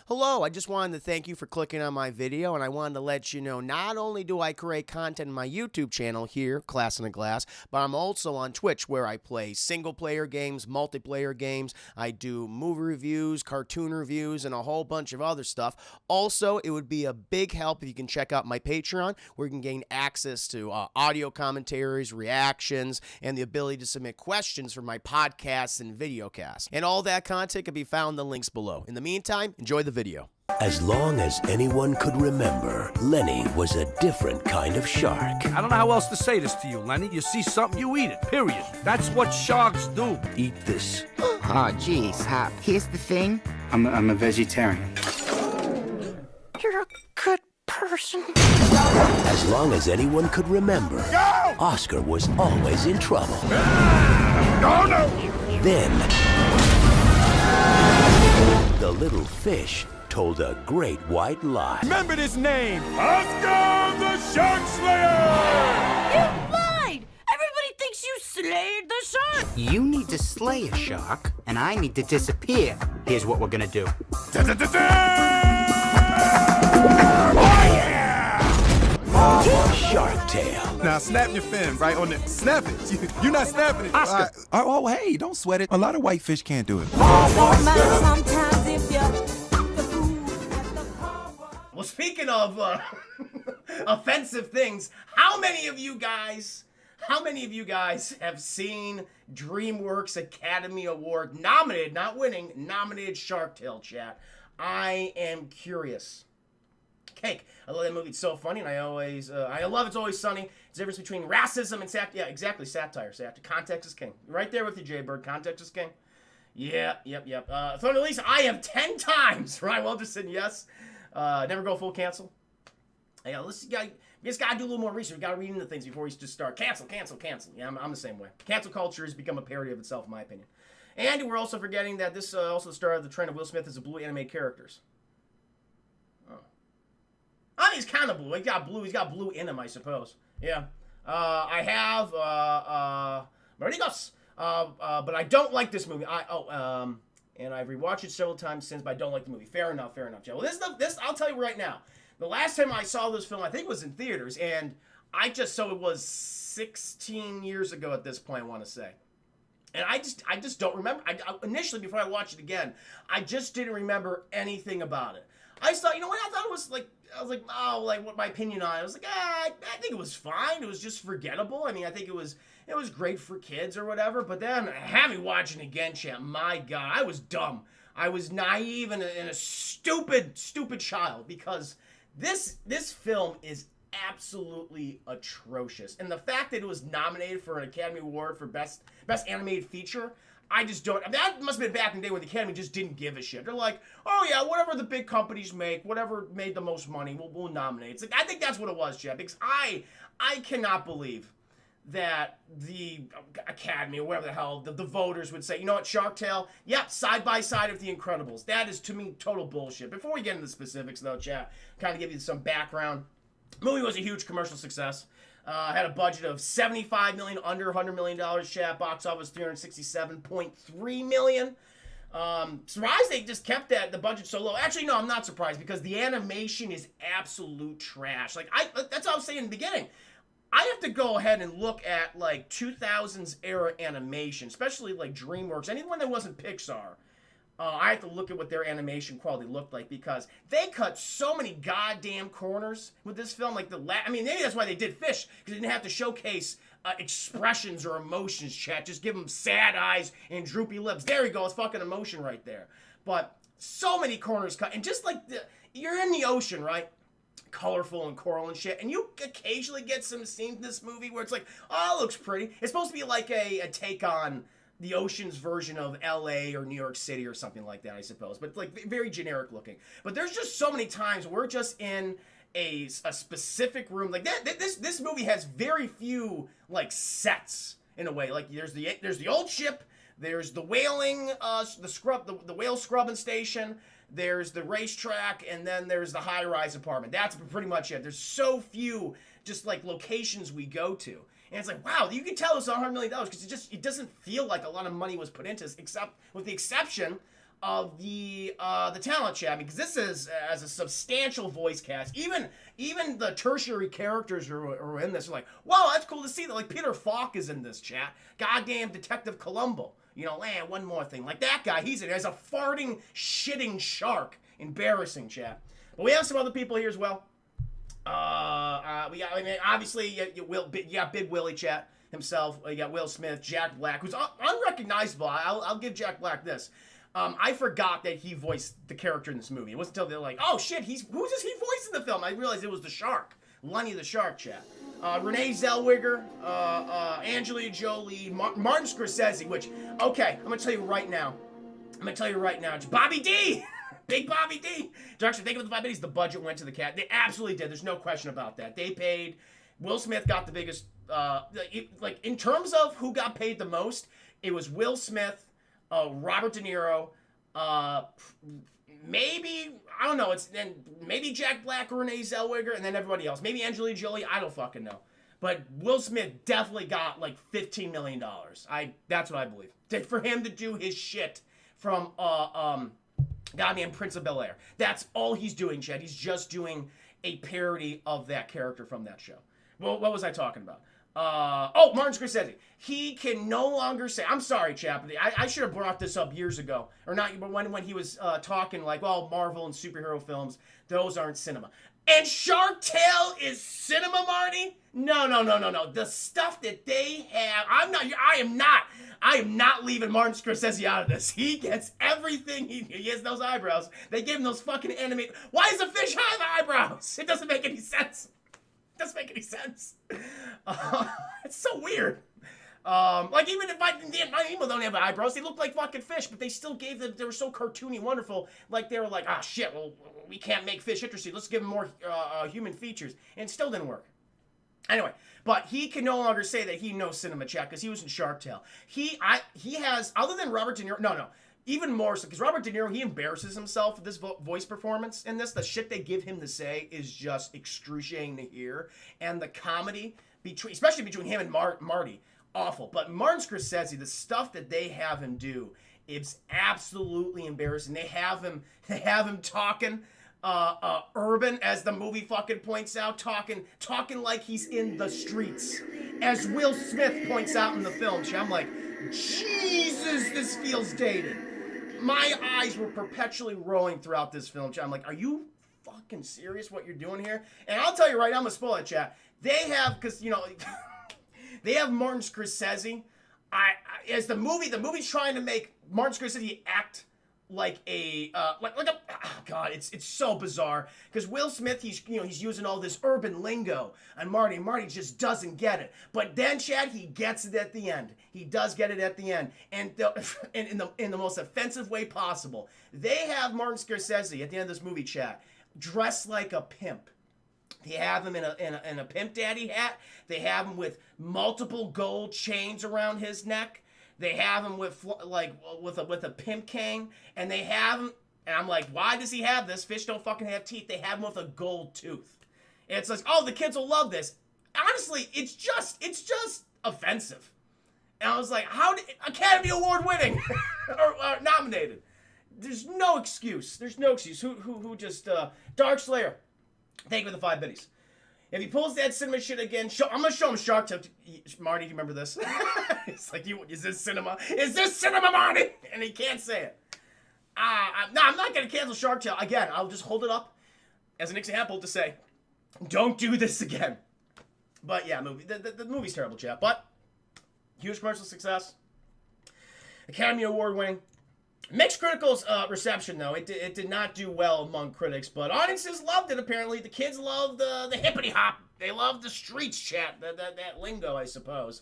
Hello, I just wanted to thank you for clicking on my video, and I wanted to let you know not only do I create content in my YouTube channel here, Class in a Glass, but I'm also on Twitch where I play single-player games, multiplayer games, I do movie reviews, cartoon reviews, and a whole bunch of other stuff. Also, it would be a big help if you can check out my Patreon, where you can gain access to audio commentaries, reactions, and the ability to submit questions for my podcasts and videocasts. And all that content can be found in the links below. In the meantime, enjoy the video. As long as anyone could remember, Lenny was a different kind of shark. I don't know how else to say this to you, Lenny. You see something, you eat it, period. That's what sharks do. Eat this. Oh, geez, Hop. Here's the thing. I'm a vegetarian. You're a good person. As long as anyone could remember, Oscar was always in trouble. Then, the little fish told a great white lie. Remember this name, Oscar the Shark Slayer! You lied! Everybody thinks you slayed the shark! You need to slay a shark, and I need to disappear. Here's what we're gonna do. Shark Tale. Now snap your fin right on the snap it. You're not snapping it. Oscar. Oh, hey, don't sweat it. A lot of white fish can't do it. Well, speaking of offensive things, how many of you guys have seen DreamWorks Academy Award nominated, not winning, nominated Shark Tale, chat? I am curious. Cake. I love that movie. It's so funny, and I love It's Always Sunny. It's the difference between racism and satire. Yeah, exactly, satire. Context is king. Right there with you, Jay Bird. Context is king. Yeah, yep. Thrown at least I have 10 times. Ryan Wilderson, yes. Never go full cancel. Yeah, we just gotta do a little more research. We gotta read into things before we just start. Cancel. Yeah, I'm the same way. Cancel culture has become a parody of itself, in my opinion. And we're also forgetting that this also started the trend of Will Smith as a blue animated characters. I mean, he's kind of blue. He's got blue in him, I suppose. Yeah. I have, Marigos. But I don't like this movie. And I've rewatched it several times since, but I don't like the movie. Fair enough, Joe. Well, this, I'll tell you right now. The last time I saw this film, I think it was in theaters, and it was 16 years ago at this point, I want to say. And I just don't remember. Initially, before I watched it again, I just didn't remember anything about it. I just thought, you know what? I thought it was like, what my opinion on it. I was like, I think it was fine. It was just forgettable. I mean, I think it was great for kids or whatever. But then having watching again, champ, my God, I was dumb. I was naive and a stupid child, because this film is absolutely atrocious. And the fact that it was nominated for an Academy Award for Best Animated Feature, I just don't. I mean, that must have been back in the day when the Academy just didn't give a shit. They're like, oh yeah, whatever the big companies make, whatever made the most money, we'll nominate. It's like, I think that's what it was, Jeff. Because I cannot believe that the Academy, or whatever the hell, the voters would say, you know what, Shark Tale, yep, side by side of The Incredibles. That is, to me, total bullshit. Before we get into the specifics, though, chat, kind of give you some background. The movie was a huge commercial success. Had a budget of $75 million, under $100 million, chat. Box office $367.3 million. Surprised they just kept the budget so low. Actually, no, I'm not surprised, because the animation is absolute trash. Like, that's what I was saying in the beginning. I have to go ahead and look at, like, 2000s era animation, especially, like, DreamWorks, anyone that wasn't Pixar. I have to look at what their animation quality looked like, because they cut so many goddamn corners with this film. Like, maybe that's why they did Fish, because they didn't have to showcase expressions or emotions, chat. Just give them sad eyes and droopy lips. There you go. It's fucking emotion right there. But so many corners cut. And just like, you're in the ocean, right? Colorful and coral and shit. And you occasionally get some scenes in this movie where it's like, oh, it looks pretty. It's supposed to be like a take on the ocean's version of LA or New York City or something like that, I suppose. But like very generic looking. But there's just so many times we're just in a specific room. Like this movie has very few like sets in a way. Like there's the old ship, there's the whaling the whale scrubbing station, there's the racetrack, and then there's the high-rise apartment. That's pretty much it. There's so few just like locations we go to. And it's like, wow, you can tell it's $100 million because it doesn't feel like a lot of money was put into this, except with the exception of the talent chat, because this is as a substantial voice cast. Even the tertiary characters who are in this are like, wow, that's cool to see that. Like Peter Falk is in this chat. Goddamn Detective Columbo. You know, one more thing. Like that guy, he's in it as a farting, shitting shark. Embarrassing, chat. But we have some other people here as well. We got, I mean, obviously, you got Big Willie chat himself. You got Will Smith, Jack Black, who's unrecognizable. I'll give Jack Black this. I forgot that he voiced the character in this movie. It wasn't until they're like, oh shit, who does he voice in the film? I realized it was the shark. Lenny the Shark, chat. Renee Zellweger, Angelina Jolie, Martin Scorsese, which, okay, I'm going to tell you right now. It's Bobby D! Big Bobby D! Direction, think of the 5 minutes, the budget went to the cat. They absolutely did. There's no question about that. They paid. Will Smith got the biggest, like, in terms of who got paid the most, it was Will Smith, Robert De Niro, maybe, I don't know, maybe Jack Black or Renee Zellweger, and then everybody else. Maybe Angelina Jolie, I don't fucking know. But Will Smith definitely got like $15 million. That's what I believe. For him to do his shit from goddamn Prince of Bel-Air. That's all he's doing, Chad. He's just doing a parody of that character from that show. Well, what was I talking about? Martin Scorsese. He can no longer say, I'm sorry, Chap. I should have brought this up years ago. Or not, but when he was talking like, well, Marvel and superhero films, those aren't cinema. And Shark Tale is cinema, Marty? No. The stuff that they have, I am not leaving Martin Scorsese out of this. He gets everything. He has those eyebrows. They gave him those fucking animated. Why does a fish have eyebrows? It doesn't make any sense. It's so weird. Like even if my emo don't have eyebrows, they look like fucking fish, but they still gave them, they were so cartoony wonderful, like they were like, ah shit, well, we can't make fish interesting, let's give them more human features, and it still didn't work. Anyway, but he can no longer say that he knows cinema, chat, because he was in Shark Tale. He has, other than Robert De Niro, even more so, because Robert De Niro, he embarrasses himself with this voice performance in this. The shit they give him to say is just excruciating to hear. And the comedy, especially between him and Marty, awful. But Martin Scorsese, the stuff that they have him do, it's absolutely embarrassing. They have him talking urban, as the movie fucking points out, talking like he's in the streets. As Will Smith points out in the film. I'm like, Jesus, this feels dated. My eyes were perpetually rolling throughout this film, chat. I'm like, are you fucking serious what you're doing here? And I'll tell you right now, I'm gonna spoil it, chat. They have, because, you know, they have Martin Scorsese. As the movie's trying to make Martin Scorsese act like a God, it's so bizarre, because Will Smith, he's using all this urban lingo, and Marty just doesn't get it. But then, Chad, he gets it at the end. He does get it at the end, and in the most offensive way possible. They have Martin Scorsese at the end of this movie, Chad, dressed like a pimp. They have him in a pimp daddy hat. They have him with multiple gold chains around his neck. They have him with a pimp cane, and they have him, and I'm like, why does he have this? Fish don't fucking have teeth. They have him with a gold tooth. And it's like, oh, the kids will love this. Honestly, it's just offensive. And I was like, how did Academy Award winning or nominated? There's no excuse. Who just Dark Slayer? Thank you for the 5 biddies. If he pulls that cinema shit again, I'm gonna show him Shark Tale. Marty, do you remember this? It's like, is this cinema? Is this cinema, Marty? And he can't say it. I'm not gonna cancel Shark Tale again. I'll just hold it up as an example to say, don't do this again. But yeah, the movie's terrible, chat. But huge commercial success. Academy Award winning. Mixed critical reception, though. It did not do well among critics, but audiences loved it, apparently. The kids loved the hippity-hop. They loved the streets, chat. That lingo, I suppose.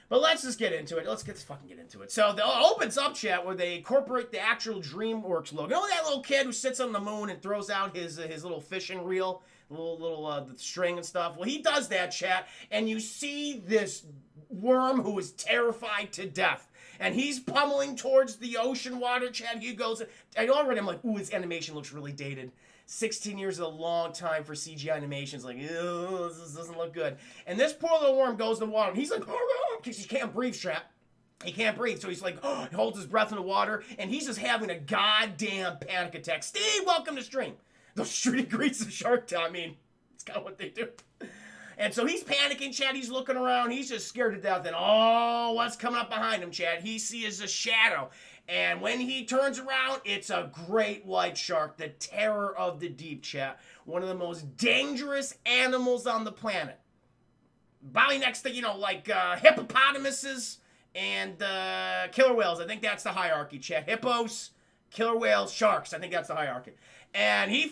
But let's just get into it. Let's fucking get into it. So, it opens up, chat, where they incorporate the actual DreamWorks logo. You know that little kid who sits on the moon and throws out his little fishing reel? The string and stuff? Well, he does that, chat, and you see this worm who is terrified to death. And he's pummeling towards the ocean water, Chad. He goes, I'm like, ooh, his animation looks really dated. 16 years is a long time for CGI animations. Like, ew, this doesn't look good. And this poor little worm goes in the water, and he's like, because he can't breathe, Chad. He can't breathe, so he's like, oh, he holds his breath in the water, and he's just having a goddamn panic attack. Steve, welcome to stream. Those street greets of Shark Tank, I mean, it's kind of what they do. And so he's panicking, Chad. He's looking around. He's just scared to death. And oh, what's coming up behind him, Chad? He sees a shadow. And when he turns around, it's a great white shark, the terror of the deep, Chad. One of the most dangerous animals on the planet. Probably next to, like hippopotamuses and killer whales. I think that's the hierarchy, Chad. Hippos, killer whales, sharks. I think that's the hierarchy. And he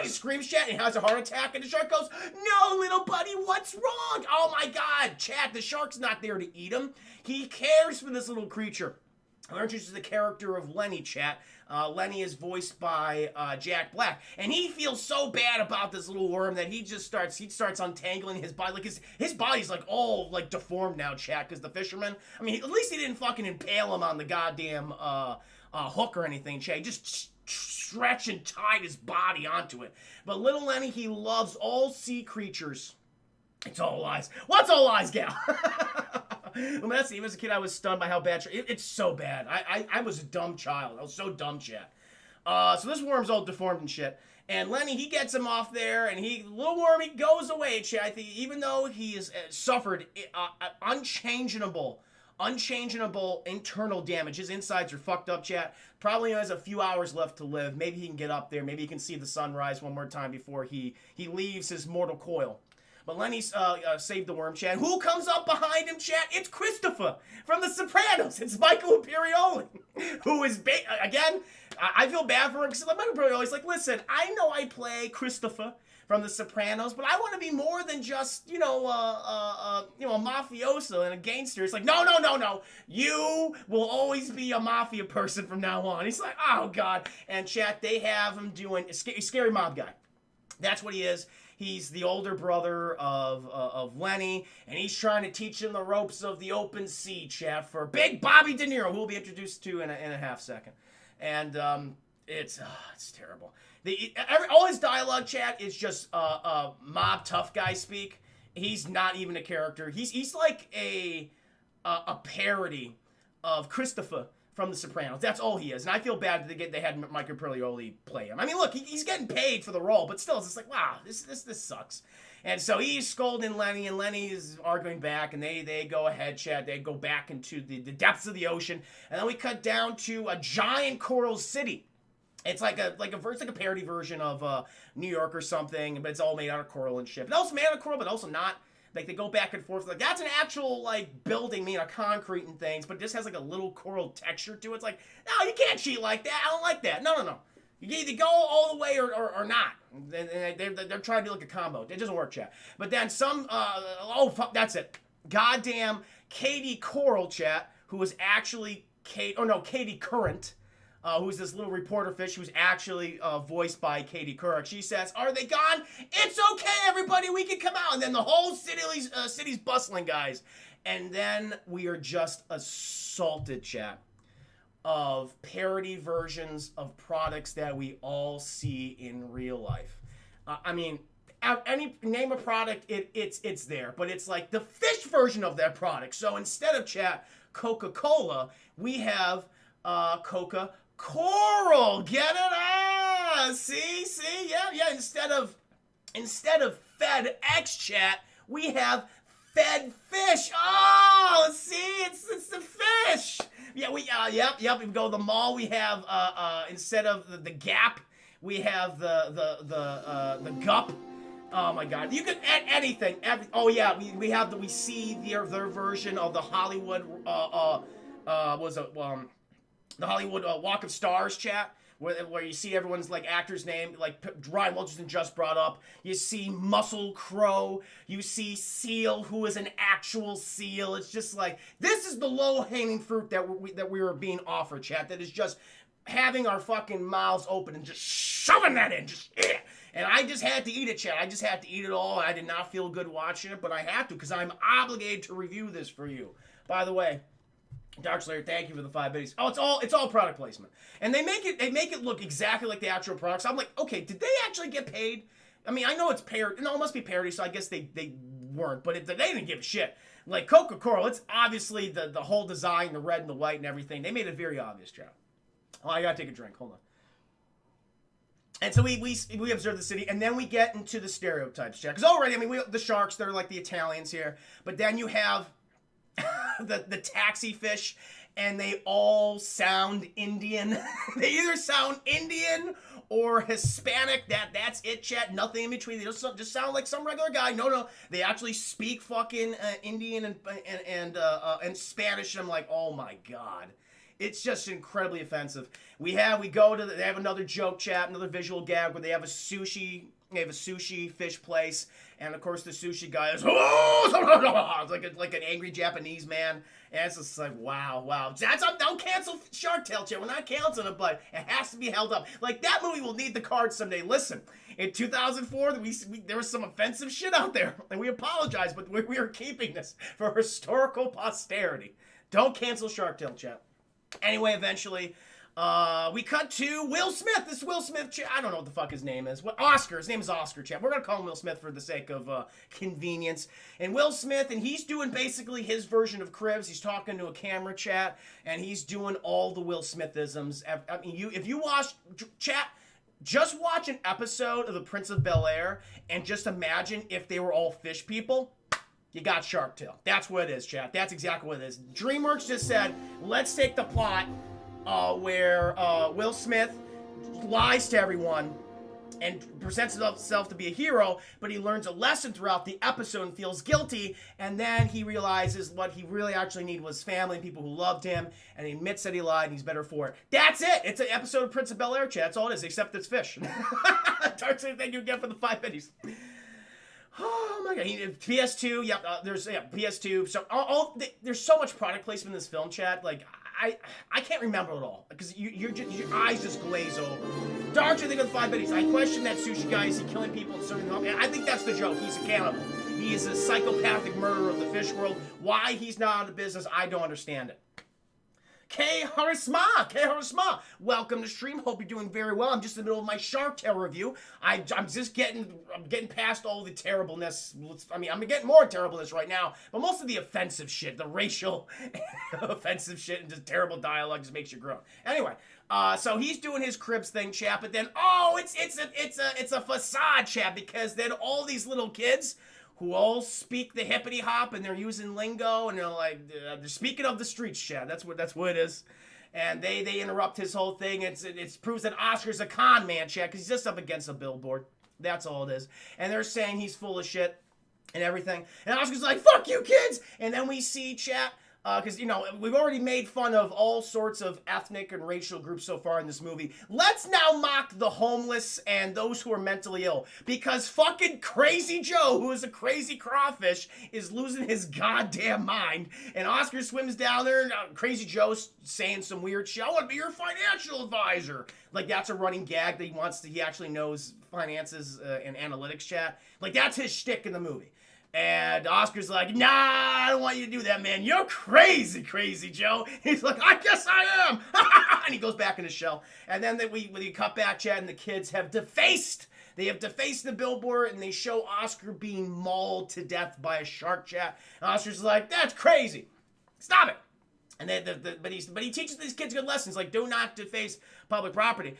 screams, Chad, and he has a heart attack, and the shark goes, no, little buddy, what's wrong? Oh, my God, Chad, the shark's not there to eat him. He cares for this little creature. I'm introduced to the character of Lenny, Chat. Lenny is voiced by Jack Black, and he feels so bad about this little worm that he starts untangling his body. Like his body's like all like deformed now, Chat, because the fisherman. I mean, at least he didn't fucking impale him on the goddamn hook or anything, Chat. He just stretch and tied his body onto it. But little Lenny, he loves all sea creatures. It's all lies. What's all lies, gal? When that's even as a kid, I was stunned by how bad it's so bad. I was a dumb child. I was so dumb, Chat. So this worm's all deformed and shit. And Lenny, he gets him off there, and little worm, he goes away, Chat. I think even though he has suffered unchangeable internal damage. His insides are fucked up, Chat. Probably has a few hours left to live. Maybe he can get up there. Maybe he can see the sunrise one more time before he leaves his mortal coil. But Lenny saved the worm, Chad. Who comes up behind him, Chad? It's Christopher from The Sopranos. It's Michael Imperioli, who is, again, I feel bad for him because Michael Imperioli's like, listen, I know I play Christopher from The Sopranos, but I want to be more than just, a mafioso and a gangster. It's like, no. You will always be a mafia person from now on. He's like, oh, God. And, Chad, they have him doing a scary mob guy. That's what he is. He's the older brother of Lenny, and he's trying to teach him the ropes of the open sea, Chat, for Big Bobby De Niro, who we'll be introduced to in a half second. And it's terrible. All his dialogue, Chat, is just mob tough guy speak. He's not even a character. He's like a parody of Christopher from The Sopranos. That's all he is. And I feel bad that they had Michael Imperioli play him. I mean, look, he's getting paid for the role, but still, it's just like, wow, this sucks. And so he's scolding Lenny, and Lenny is arguing back, and they go ahead, Chad. They go back into the depths of the ocean, and then we cut down to a giant coral city. It's like a parody version of New York or something, but it's all made out of coral and shit. But also made out of coral, but also not. Like, they go back and forth. Like, that's an actual, like, building made of concrete and things, but it just has, like, a little coral texture to it. It's like, no, you can't cheat like that. I don't like that. No. You either go all the way or not. They're trying to do, like, a combo. It doesn't work, Chat. But then fuck, that's it. Goddamn Katie Coral, Chat, who was actually Katie Current, who's this little reporter fish who's actually voiced by Katie Couric. She says, are they gone? It's okay, everybody, we can come out. And then the whole city's bustling, guys. And then we are just assaulted, Chat, of parody versions of products that we all see in real life. I mean, any name a product, it's there. But it's like the fish version of that product. So instead of, Chat, Coca-Cola, we have Coca Coral, get it? See, yeah. Instead of FedEx, Chat, we have Fed Fish. Oh, see, it's the fish. Yeah, we go to the mall. We have instead of the Gap, we have the Gup. Oh my God, you could add anything. We see their version of the Hollywood the Hollywood Walk of Stars, Chat, where you see everyone's like actor's name, like Ryan Wilcherson just brought up. You see Muscle Crow, you see Seal, who is an actual seal. It's just like, this is the low-hanging fruit that we were being offered, Chat, that is just having our fucking mouths open and just shoving that in, and I just had to eat it, Chat. I just had to eat it all. I did not feel good watching it, but I have to because I'm obligated to review this for you. By the way, Dark Slayer, thank you for the 5 biddies. Oh, it's all product placement, and they make it look exactly like the actual products. I'm like, okay, did they actually get paid? I mean, I know it's parody. No, it must be parody, so I guess they weren't, but they didn't give a shit. Like Coca Coral, it's obviously the whole design, the red and the white and everything. They made it very obvious, Joe. Oh, I gotta take a drink. Hold on. And so we observe the city, and then we get into the stereotypes, Jack. Because already, I mean, the sharks, they're like the Italians here. But then you have the taxi fish, and they all sound Indian. They either sound Indian or Hispanic. That's it, chat. Nothing in between. They just sound like some regular guy. No. They actually speak fucking Indian and Spanish. And I'm like, oh my God. It's just incredibly offensive. They have another joke chat, another visual gag where they have a sushi fish place, and of course the sushi guy is it's like an angry Japanese man, and it's just like wow. Don't cancel Shark Tale chat. We're not canceling it, but it has to be held up. Like that movie will need the cards someday. Listen, in 2004, there was some offensive shit out there, and we apologize, but we are keeping this for historical posterity. Don't cancel Shark Tale chat. Anyway, eventually, we cut to Will Smith. This Will Smith, I don't know what the fuck his name is. Oscar. His name is Oscar, chat. We're going to call him Will Smith for the sake of convenience. And Will Smith, and he's doing basically his version of Cribs. He's talking to a camera, chat, and he's doing all the Will Smithisms. I mean, if you watch, chat, just watch an episode of The Prince of Bel-Air and just imagine if they were all fish people. You got Shark Tale. That's what it is, chat. That's exactly what it is. DreamWorks just said, let's take the plot where Will Smith lies to everyone and presents himself to be a hero, but he learns a lesson throughout the episode and feels guilty, and then he realizes what he really actually needed was family and people who loved him, and he admits that he lied and he's better for it. That's it! It's an episode of Prince of Bel-Air, chat. That's all it is, except it's fish. That's anything you get for the 5 pennies. Oh my God! PS2, there's PS2. So there's so much product placement in this film, chat. Like I can't remember it all because your eyes just glaze over. Dark, I think of the 5 pennies. I question that sushi guy. Is he killing people and serving them up? And I think that's the joke. He's a cannibal. He is a psychopathic murderer of the fish world. Why he's not out of business, I don't understand it. K Harisma, welcome to stream. Hope you're doing very well. I'm just in the middle of my Shark Tale review. I'm getting past all the terribleness. I mean, I'm getting more terribleness right now, but most of the offensive shit, the racial offensive shit, and just terrible dialogue just makes you groan. Anyway, so he's doing his Cribs thing, chat, but then it's a facade, chat, because then all these little kids who all speak the hippity hop and they're using lingo and they're like they're speaking of the streets, chat. That's what it is. And they interrupt his whole thing. It proves that Oscar's a con man, chat, because he's just up against a billboard. That's all it is. And they're saying he's full of shit and everything. And Oscar's like, fuck you kids. And then we see, chat, because, we've already made fun of all sorts of ethnic and racial groups so far in this movie. Let's now mock the homeless and those who are mentally ill. Because fucking Crazy Joe, who is a crazy crawfish, is losing his goddamn mind. And Oscar swims down there, and Crazy Joe's saying some weird shit. I want to be your financial advisor. Like, that's a running gag that he actually knows finances and analytics, chat. Like, that's his shtick in the movie. And Oscar's like, nah, I don't want you to do that, man. You're crazy, Crazy Joe. He's like, I guess I am. And he goes back in his shell. And then we cut back, chat, and the kids have defaced. They have defaced the billboard, and they show Oscar being mauled to death by a shark, chat. And Oscar's like, that's crazy. Stop it. And but he teaches these kids good lessons, like do not deface public property.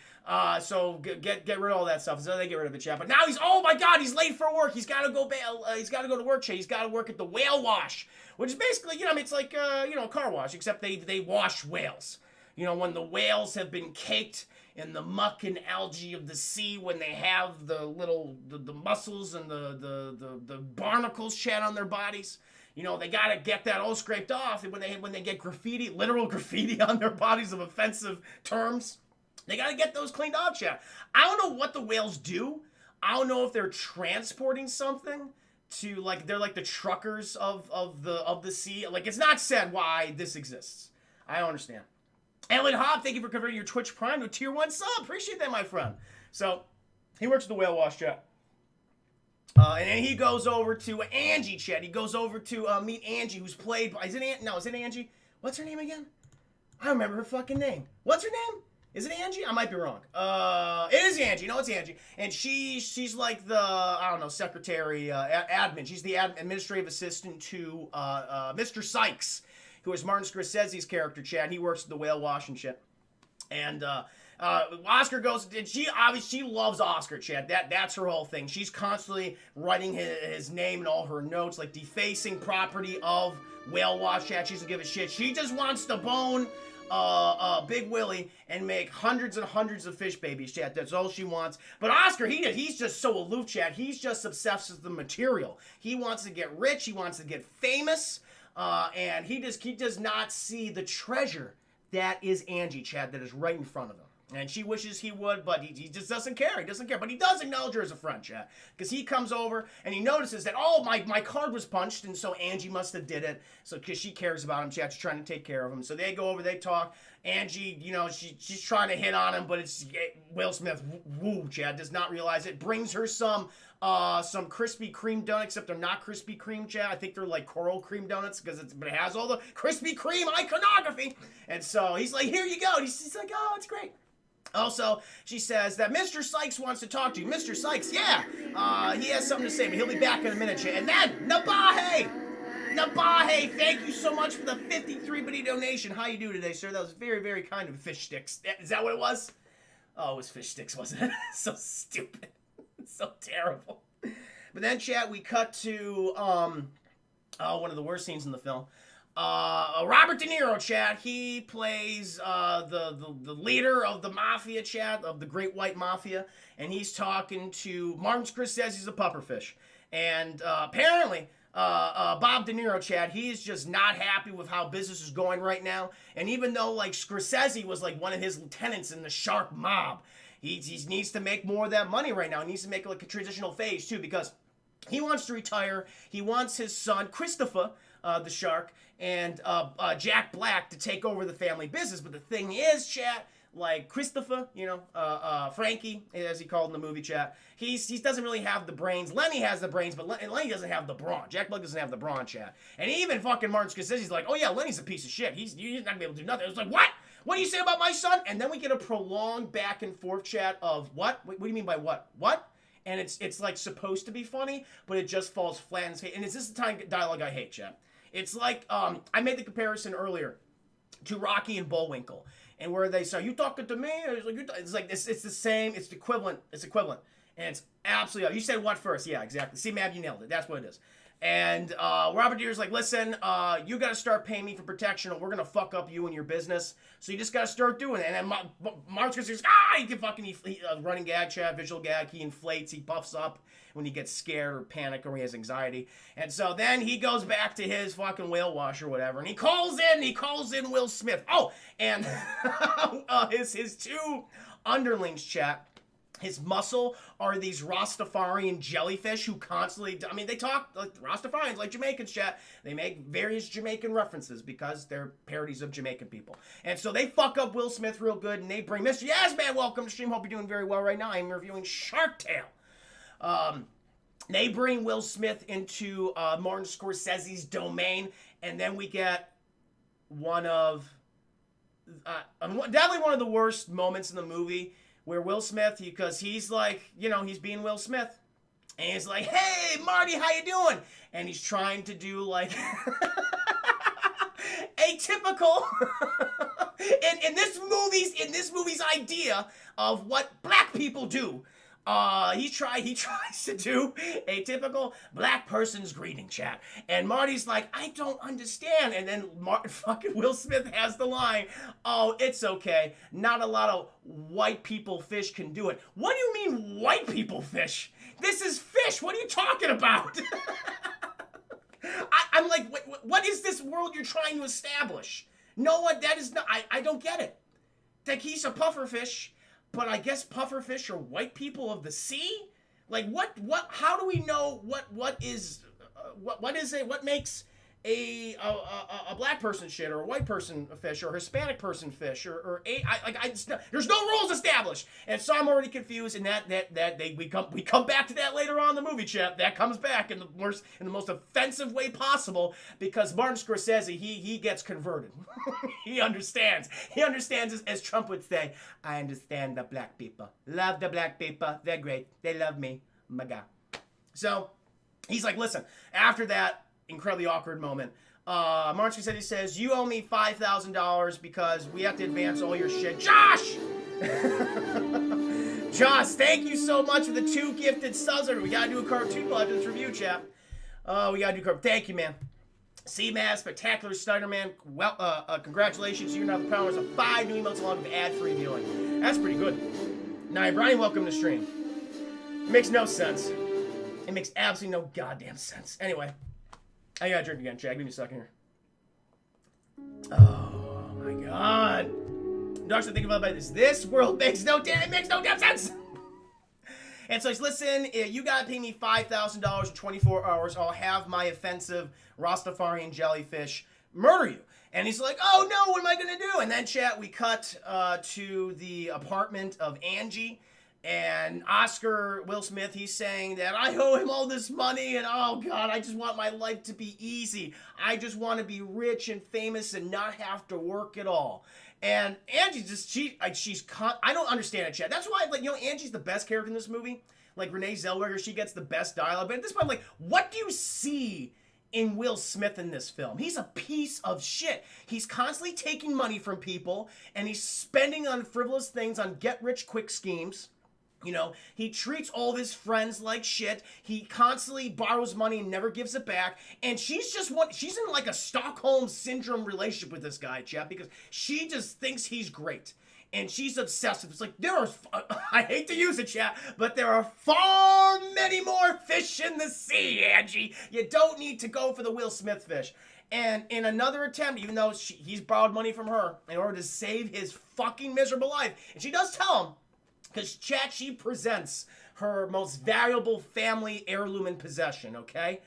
So get rid of all that stuff. So they get rid of it, chat. But now oh my God, he's late for work. He's got to go. He's got to go to work, chat. He's got to work at the whale wash, which is basically, it's like a car wash, except they wash whales. When the whales have been caked in the muck and algae of the sea, when they have the mussels and the barnacles, chat, on their bodies. They gotta get that all scraped off. And when they get literal graffiti on their bodies of offensive terms, they gotta get those cleaned off, chat. I don't know what the whales do. I don't know if they're transporting something to, like, they're like the truckers of the sea. Like, it's not said why this exists. I don't understand. Ellen Hobb, thank you for converting your Twitch Prime to a tier 1 sub. Appreciate that, my friend. So he works at the whale wash, chat. And then he goes over to Angie, chat. He goes over to meet Angie, who's played by... Is it Angie? What's her name again? I don't remember her fucking name. What's her name? Is it Angie? I might be wrong. It is Angie. No, it's Angie. And she's like the, I don't know, secretary, admin. She's the administrative assistant to Mr. Sykes, who is Martin Scorsese's character, Chad. He works at the whale wash and shit. And Oscar goes, and she loves Oscar, Chad. That's her whole thing. She's constantly writing his name in all her notes, like defacing property of whale wash, Chad. She doesn't give a shit. She just wants to bone Big Willie and make hundreds and hundreds of fish babies, Chad. That's all she wants. But Oscar, he's just so aloof, Chad. He's just obsessed with the material. He wants to get rich. He wants to get famous. And he does not see the treasure that is Angie, Chad, that is right in front of him. And she wishes he would, but he just doesn't care. He doesn't care. But he does acknowledge her as a friend, Chad. Because he comes over and he notices that, oh, my card was punched, and so Angie must have did it. So, because she cares about him, Chad, she's trying to take care of him. So they go over, they talk. Angie, she's trying to hit on him, but it's Will Smith, woo, Chad, does not realize it. Brings her some Krispy Kreme donuts, except they're not Krispy Kreme, Chad. I think they're like Coral Cream donuts, but it has all the Krispy Kreme iconography. And so he's like, here you go. And he's like, oh, it's great. Also, she says that Mr. Sykes wants to talk to you. Mr. Sykes, yeah, he has something to say, but he'll be back in a minute. And then, Nabahe, thank you so much for the 53-bitty donation. How you do today, sir? That was very, very kind of Fish Sticks. Is that what it was? Oh, it was Fish Sticks, wasn't it? So stupid. So terrible. But then, chat, we cut to one of the worst scenes in the film. Robert De Niro, Chad. He plays the leader of the mafia, Chad, of the Great White Mafia, and he's talking to Martin Scorsese. He's a pufferfish, and apparently Bob De Niro, Chad, he's just not happy with how business is going right now. And even though like Scorsese was like one of his lieutenants in the shark mob, he needs to make more of that money right now. He needs to make like a transitional phase too, because he wants to retire. He wants his son Christopher, the shark, and Jack Black to take over the family business. But the thing is, chat, like Christopher, Frankie, as he called in the movie, chat, he doesn't really have the brains. Lenny has the brains, but Lenny doesn't have the brawn. Jack Black doesn't have the brawn, chat. And even fucking Martin Scorsese's like, oh yeah, Lenny's a piece of shit. He's not gonna be able to do nothing. It was like, what? What do you say about my son? And then we get a prolonged back and forth chat of what? What do you mean by what? What? And it's like supposed to be funny, but it just falls flat in his face. And it's this the kind of dialogue I hate, chat. It's like, I made the comparison earlier to Rocky and Bullwinkle, and where they say, you talking to me? It's like, it's the same, it's equivalent, and it's absolutely, you said what first? Yeah, exactly. See, Mab, you nailed it. That's what it is. And Robert De Niro's like, listen, you got to start paying me for protection, or we're going to fuck up you and your business. So you just got to start doing it. And then Martin Scorsese's he can fucking running gag, chat, visual gag. He inflates, he puffs up when he gets scared or panic or he has anxiety. And so then he goes back to his fucking whale wash or whatever, and he calls in Will Smith. Oh, and his two underlings, chat. His muscle are these Rastafarian jellyfish who constantly, they talk like Rastafarians, like Jamaicans, chat. They make various Jamaican references because they're parodies of Jamaican people. And so they fuck up Will Smith real good, and they bring Mr. Yazman, welcome to stream. Hope you're doing very well right now. I'm reviewing Shark Tale. They bring Will Smith into Martin Scorsese's domain, and then we get definitely one of the worst moments in the movie, where Will Smith, because he's like, he's being Will Smith. And he's like, hey, Marty, how you doing? And he's trying to do like a typical, in this movie's idea of what black people do. He tries to do a typical black person's greeting, chat. And Marty's like, I don't understand. And then fucking Will Smith has the line, oh, it's okay. Not a lot of white people fish can do it. What do you mean white people fish? This is fish. What are you talking about? I'm like, what is this world you're trying to establish? No, that is not, I don't get it. Like, he's a pufferfish. But I guess pufferfish are white people of the sea? Like, what, how do we know what makes a black person shit or a white person fish or a Hispanic person fish there's no rules established, and so I'm already confused. And we come back to that later on in the movie, chat. That comes back in the most offensive way possible because Martin Scorsese he gets converted. He understands as Trump would say. I understand the black people. Love the black people. They're great. They love me. My God. So he's like, listen. After that incredibly awkward moment, Martin Scorsese says, you owe me $5,000 because we have to advance all your shit. Josh! Josh, thank you so much for the 2 gifted subs. We gotta do a Cartoon Legends review, chap. We gotta do thank you, man. C-Maz, Spectacular Snyderman, well, congratulations. You now have the powers of 5 new emails along with ad-free viewing. That's pretty good. Now, Brian, welcome to stream. It makes no sense. It makes absolutely no goddamn sense. Anyway. I gotta drink again, Chad. Give me a second here. Oh my God. Doctor, think about this. This world makes no damn sense. And so he's, listen, you gotta pay me $5,000 in 24 hours. I'll have my offensive Rastafarian jellyfish murder you. And he's like, oh no, what am I gonna do? And then, chat, we cut to the apartment of Angie. And Oscar Will Smith, he's saying that I owe him all this money, and oh God, I just want my life to be easy. I just want to be rich and famous and not have to work at all. And Angie I don't understand it, Chad. That's why, Angie's the best character in this movie. Like Renee Zellweger, she gets the best dialogue. But at this point, I'm like, what do you see in Will Smith in this film? He's a piece of shit. He's constantly taking money from people, and he's spending on frivolous things, on get-rich-quick schemes. He treats all of his friends like shit. He constantly borrows money and never gives it back. And she's in like a Stockholm Syndrome relationship with this guy, Jeff, because she just thinks he's great. And she's obsessed with it. It's like, I hate to use it, chat, but there are far many more fish in the sea, Angie. You don't need to go for the Will Smith fish. And in another attempt, even though he's borrowed money from her in order to save his fucking miserable life, and she does tell him, because chat, she presents her most valuable family heirloom in possession, okay?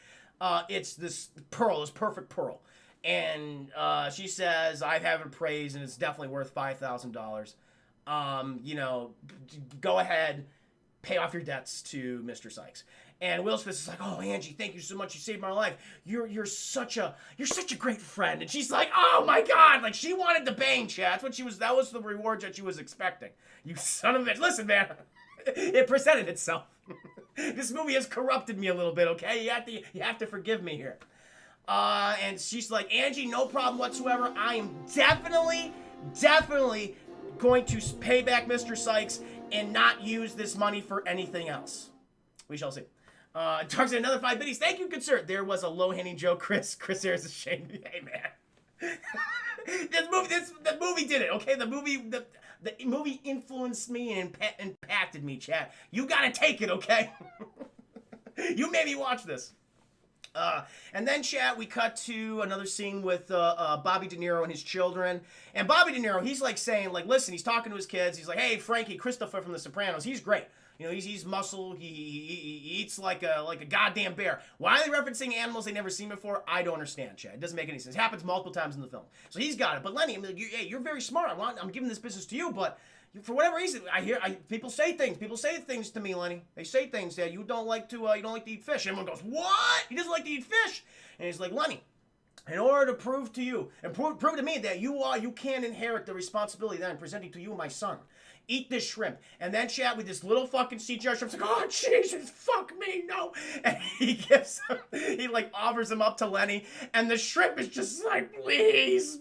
It's this pearl, this perfect pearl. And she says, I have it appraised and it's definitely worth $5,000. Go ahead, pay off your debts to Mr. Sykes. And Will Smith is like, oh, Angie, thank you so much. You saved my life. You're such a great friend. And she's like, oh my God. Like, she wanted to bang, chat. That was the reward that she was expecting. You son of a bitch. Listen, man. It presented itself. This movie has corrupted me a little bit, okay? You have to forgive me here. And she's like, Angie, no problem whatsoever. I am definitely going to pay back Mr. Sykes and not use this money for anything else. We shall see. Talks in another 5 biddies. Thank you, good sir. There was a low-hanging joke, Chris. Chris Harris is ashamed. Hey, man. The movie did it, okay? The movie influenced me and impacted me, chat. You gotta take it, okay? You made me watch this. And then, chat, we cut to another scene with Bobby De Niro and his children. And Bobby De Niro, he's like saying, like, listen, he's talking to his kids. He's like, hey, Frankie, Christopher from The Sopranos, he's great. He's muscle. He eats like a goddamn bear. Why are they referencing animals they've never seen before? I don't understand, Chad. It doesn't make any sense. It happens multiple times in the film. So he's got it. But Lenny, you're very smart. I'm giving this business to you, but for whatever reason, people say things. People say things to me, Lenny. They say things that you don't like to eat fish. Everyone goes, what? He doesn't like to eat fish. And he's like, Lenny, in order to prove to you and prove to me that you can inherit the responsibility that I'm presenting to you, my son. Eat this shrimp. And then, chat, with this little fucking CGI shrimp, like, oh, Jesus, fuck me, no. And he offers him up to Lenny. And the shrimp is just like, please,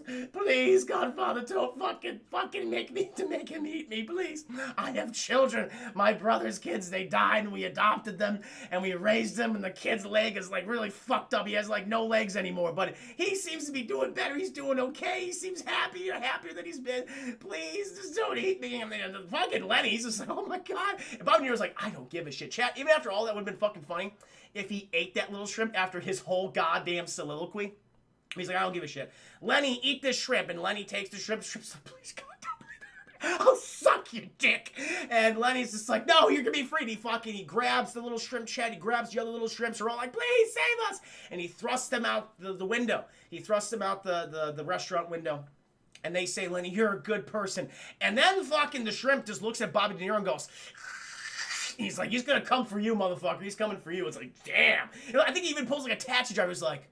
Godfather, don't fucking make him eat me, please. I have children. My brother's kids, they died, and we adopted them, and we raised them, and the kid's leg is, like, really fucked up. He has, like, no legs anymore. But he seems to be doing better. He's doing okay. He seems happier than he's been. Please, just don't eat me. And the fucking Lenny, he's just like, oh my God. And Bobby De Niro's like, I don't give a shit. Chat, even after all, that would have been fucking funny if he ate that little shrimp after his whole goddamn soliloquy. He's like, I don't give a shit. Lenny, eat this shrimp. And Lenny takes the shrimp. Shrimp's like, please, God, don't I'll suck your dick. And Lenny's just like, no, you're gonna be free. And he grabs the little shrimp, Chad. He grabs the other little shrimps. They're all like, please save us. And he thrusts them out the window. He thrusts them out the restaurant window. And they say, Lenny, you're a good person. And then fucking the shrimp just looks at Bobby De Niro and goes, he's like, he's gonna come for you, motherfucker. He's coming for you. It's like, damn. I think he even pulls like a taxi driver. He's like,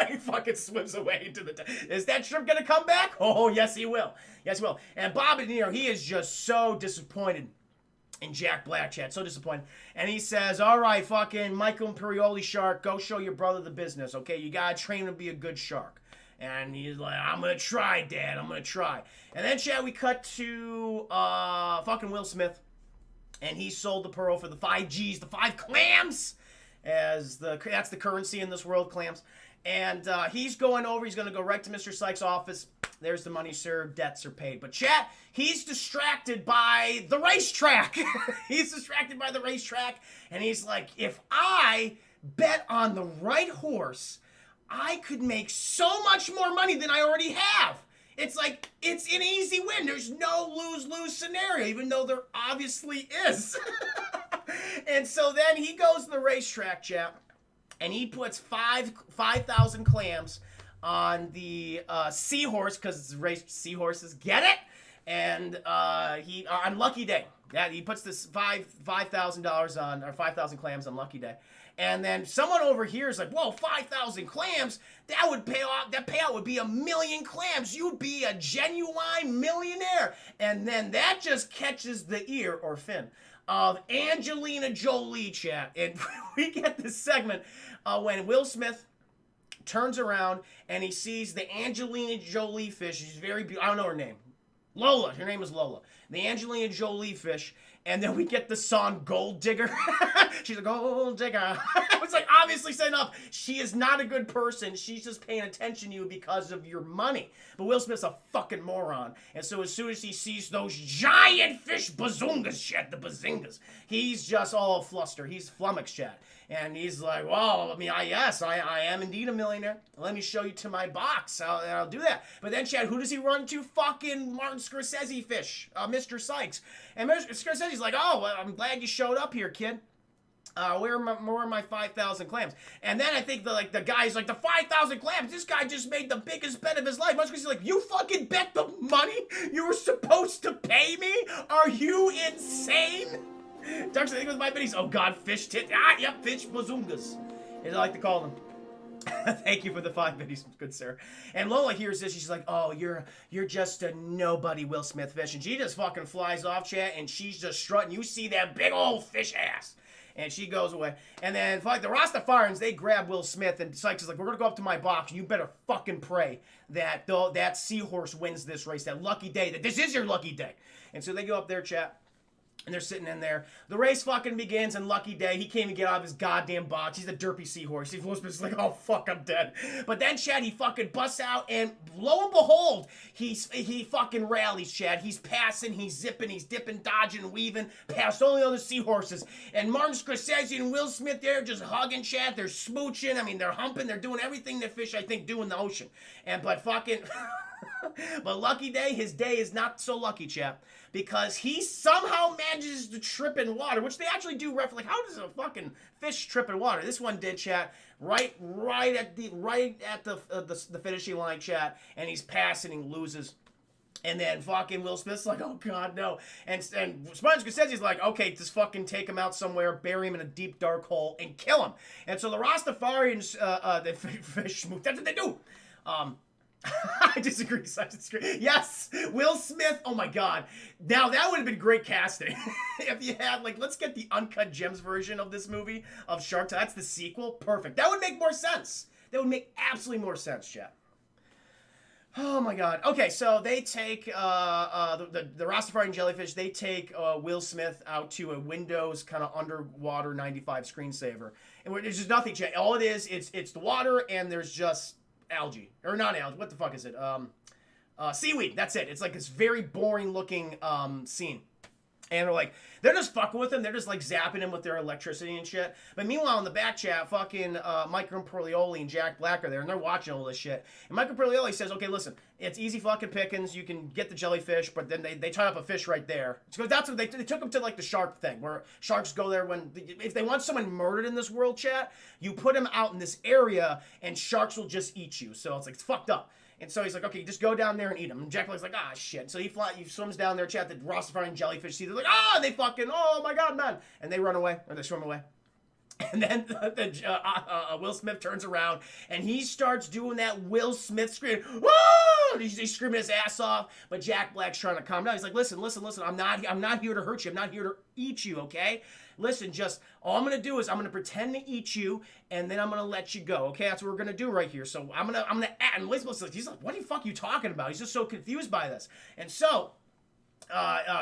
he fucking swims away into the... Is that shrimp gonna come back? Oh, yes, he will. Yes, he will. And Bobby De Niro, he is just so disappointed in Jack Black, Chad. So disappointed. And he says, all right, fucking Michael Imperioli shark, go show your brother the business, okay? You gotta train him to be a good shark. And he's like, I'm gonna try, Dad. I'm gonna try. And then, Chad, we cut to fucking Will Smith. And he sold the pearl for the 5 G's, the 5 clams. That's the currency in this world, clams. And he's going over. He's going to go right to Mr. Sykes' office. There's the money, sir. Debts are paid. But chat, he's distracted by the racetrack. He's distracted by the racetrack. And he's like, if I bet on the right horse, I could make so much more money than I already have. It's like, it's an easy win. There's no lose-lose scenario, even though there obviously is. And so then he goes to the racetrack, chap, and he puts 5,000 clams on the seahorse, because it's raced seahorses, get it? And he on Lucky Day. Yeah, he puts this $5,000 on, or 5,000 clams on Lucky Day. And then someone over here is like, whoa, 5,000 clams? That would pay off. That payout would be 1 million clams. You'd be a genuine millionaire. And then that just catches the ear, or fin, of Angelina Jolie, chat. And we get this segment when Will Smith turns around and he sees the Angelina Jolie fish. She's very beautiful. I don't know her name. Lola. Her name is Lola. The Angelina Jolie fish. And then we get the song Gold Digger. She's a gold digger. It's like obviously setting up. She is not a good person. She's just paying attention to you because of your money. But Will Smith's a fucking moron. And so as soon as he sees those giant fish bazungas, shit, the bazingas, he's just all fluster. He's flummoxed, chat. And he's like, well, I mean, I am indeed a millionaire. Let me show you to my box. I'll do that. But then, Chad, who does he run to? Fucking Martin Scorsese fish, Mr. Sykes. And Mr. Scorsese's like, oh, well, I'm glad you showed up here, kid. Where are my 5,000 clams? And then I think the guy's like, the 5,000 clams? This guy just made the biggest bet of his life. Martin Scorsese's like, you fucking bet the money you were supposed to pay me? Are you insane? Dark Side with my buddies. Oh God, fish tit. Yep, fish bazungas, as I like to call them. Thank you for the 5 biddies, good sir. And Lola hears this. She's like, oh, you're just a nobody Will Smith fish. And she just fucking flies off, chat, and she's just strutting. You see that big old fish ass. And she goes away. And then, like, the Rastafarians, they grab Will Smith, and Sykes is like, we're going to go up to my box, and you better fucking pray that that seahorse wins this race, that lucky day, that this is your lucky day. And so they go up there, chat. And they're sitting in there. The race fucking begins, and Lucky Day, he can't even get out of his goddamn box. He's a derpy seahorse. He's just like, oh, fuck, I'm dead. But then, Chad, he fucking busts out, and lo and behold, he fucking rallies, Chad. He's passing, he's zipping, he's dipping, dodging, weaving, past all the other seahorses. And Martin Scorsese and Will Smith, they're just hugging, Chad. They're smooching. I mean, they're humping. They're doing everything that fish, I think, do in the ocean. But fucking... But Lucky Day, his day is not so lucky, chap, because he somehow manages to trip in water, which they actually do like, how does a fucking fish trip in water? This one did, chat, right at the finishing line, chat, and he's passing and loses. And then fucking Will Smith's like, oh God, no. And Martin Scorsese's like, okay, just fucking take him out somewhere, bury him in a deep dark hole, and kill him. And so the Rastafarians, the fish smooth, that's what they do. I disagree. Yes, Will Smith. Oh my God. Now that would have been great casting if you had, like, let's get the Uncut Gems version of this movie of Shark Tale. That's the sequel. Perfect. That would make more sense. That would make absolutely more sense, chat. Oh my God. Okay, so they take the Rastafarian jellyfish. They take Will Smith out to a Windows kind of underwater 95 screensaver, and there's just nothing, chat. All it is, it's the water, and there's just algae, or not algae, what the fuck is it? Seaweed, that's it. It's like this very boring looking scene. And they're just fucking with him. They're just like zapping him with their electricity and shit. But meanwhile, in the back chat, fucking Michael Imperioli and Jack Black are there, and they're watching all this shit. And Michael Imperioli says, okay, listen, it's easy fucking pickings. You can get the jellyfish, but then they tie up a fish right there. Because that's what they took him to, like, the shark thing, where sharks go there if they want someone murdered in this world, chat, you put him out in this area, and sharks will just eat you. So it's like, it's fucked up. And so he's like, okay, just go down there and eat them. And Jack Black's like, ah, shit. So he swims down there, chat, the Rastafarian jellyfish see. They're like, they fucking, oh my god, man. And they run away, or they swim away. And then Will Smith turns around, and he starts doing that Will Smith scream. Woo! He's screaming his ass off, but Jack Black's trying to calm down. He's like, listen, I'm not here to hurt you. I'm not here to eat you, okay? Listen, just, all I'm going to do is I'm going to pretend to eat you, and then I'm going to let you go, okay? That's what we're going to do right here. So I'm going to act, and Will Smith, he's like, what the fuck are you talking about? He's just so confused by this. And so,